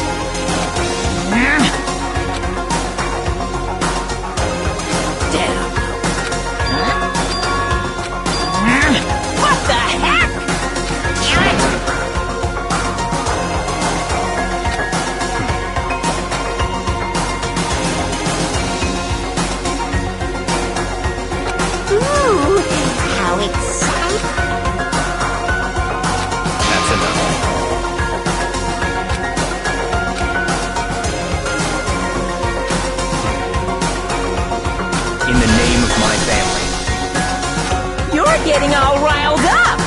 What the heck? Ooh, how exciting! That's enough. In the name of my family. You're getting all riled up!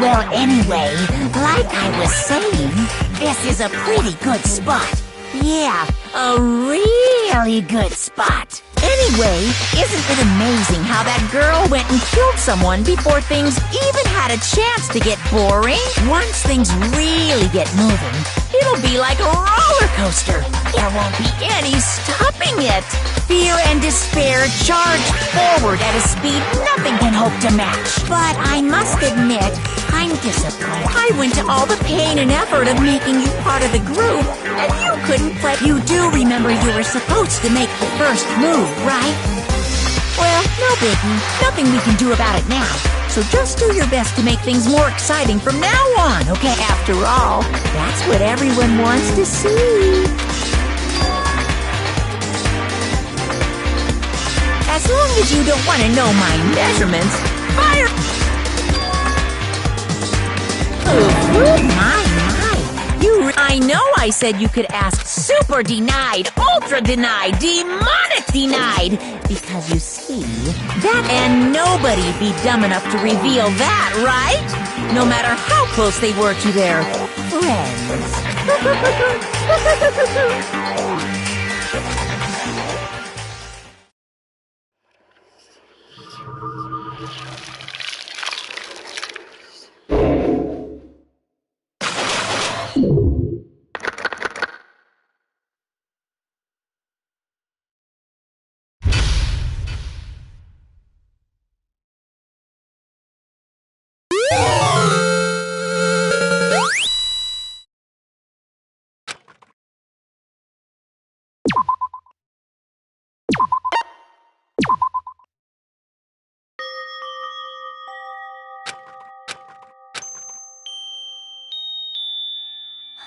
Well, anyway, like I was saying, this is a pretty good spot. Yeah, a really good spot. Anyway, isn't it amazing how that girl went and killed someone before things even had a chance to get boring? Once things really get moving, it'll be like a roller coaster. There won't be any stopping it. Fear and despair charge forward at a speed nothing can hope to match. But I must admit, I'm disappointed. I went to all the pain and effort of making you part of the group, and you couldn't play. You do remember you were supposed to make the first move, right? Well, no biggie. Nothing we can do about it now. So just do your best to make things more exciting from now on, okay? After all, that's what everyone wants to see. As long as you don't want to know my measurements, fire! My. I know I said you could ask super denied, ultra denied, demonic denied. Because you see, that and nobody'd be dumb enough to reveal that, right? No matter how close they were to their friends.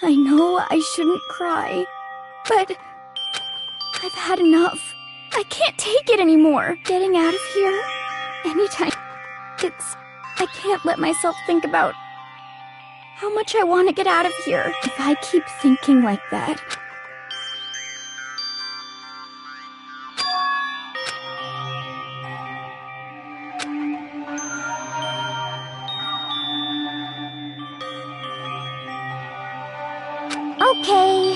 I know I shouldn't cry, but I've had enough. I can't take it anymore. Getting out of here anytime. I can't let myself think about how much I want to get out of here. If I keep thinking like that, Okay.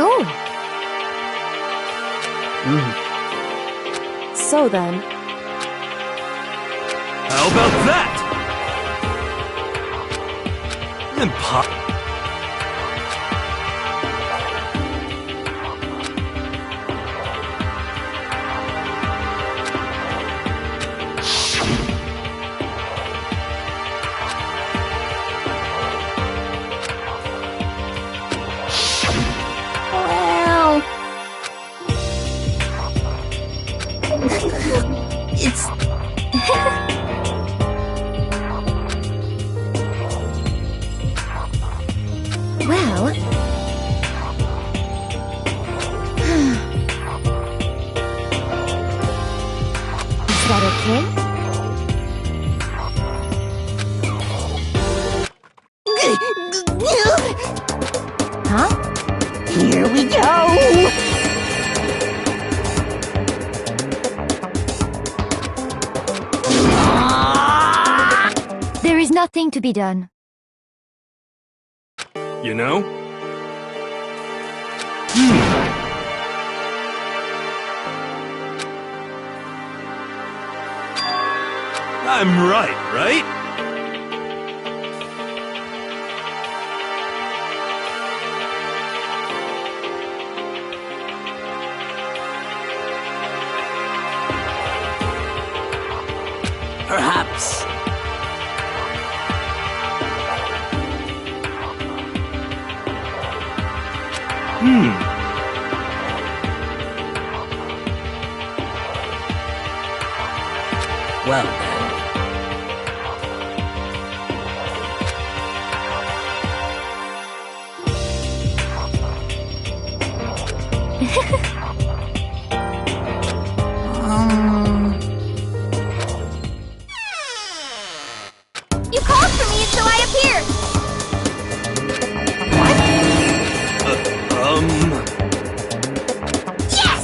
Oh. So then. How about that? Well... it's... well... Is that okay? Huh? Here we go! There is nothing to be done. You know? I'm right? Perhaps. Well then. You called for me, so I appeared! Yes!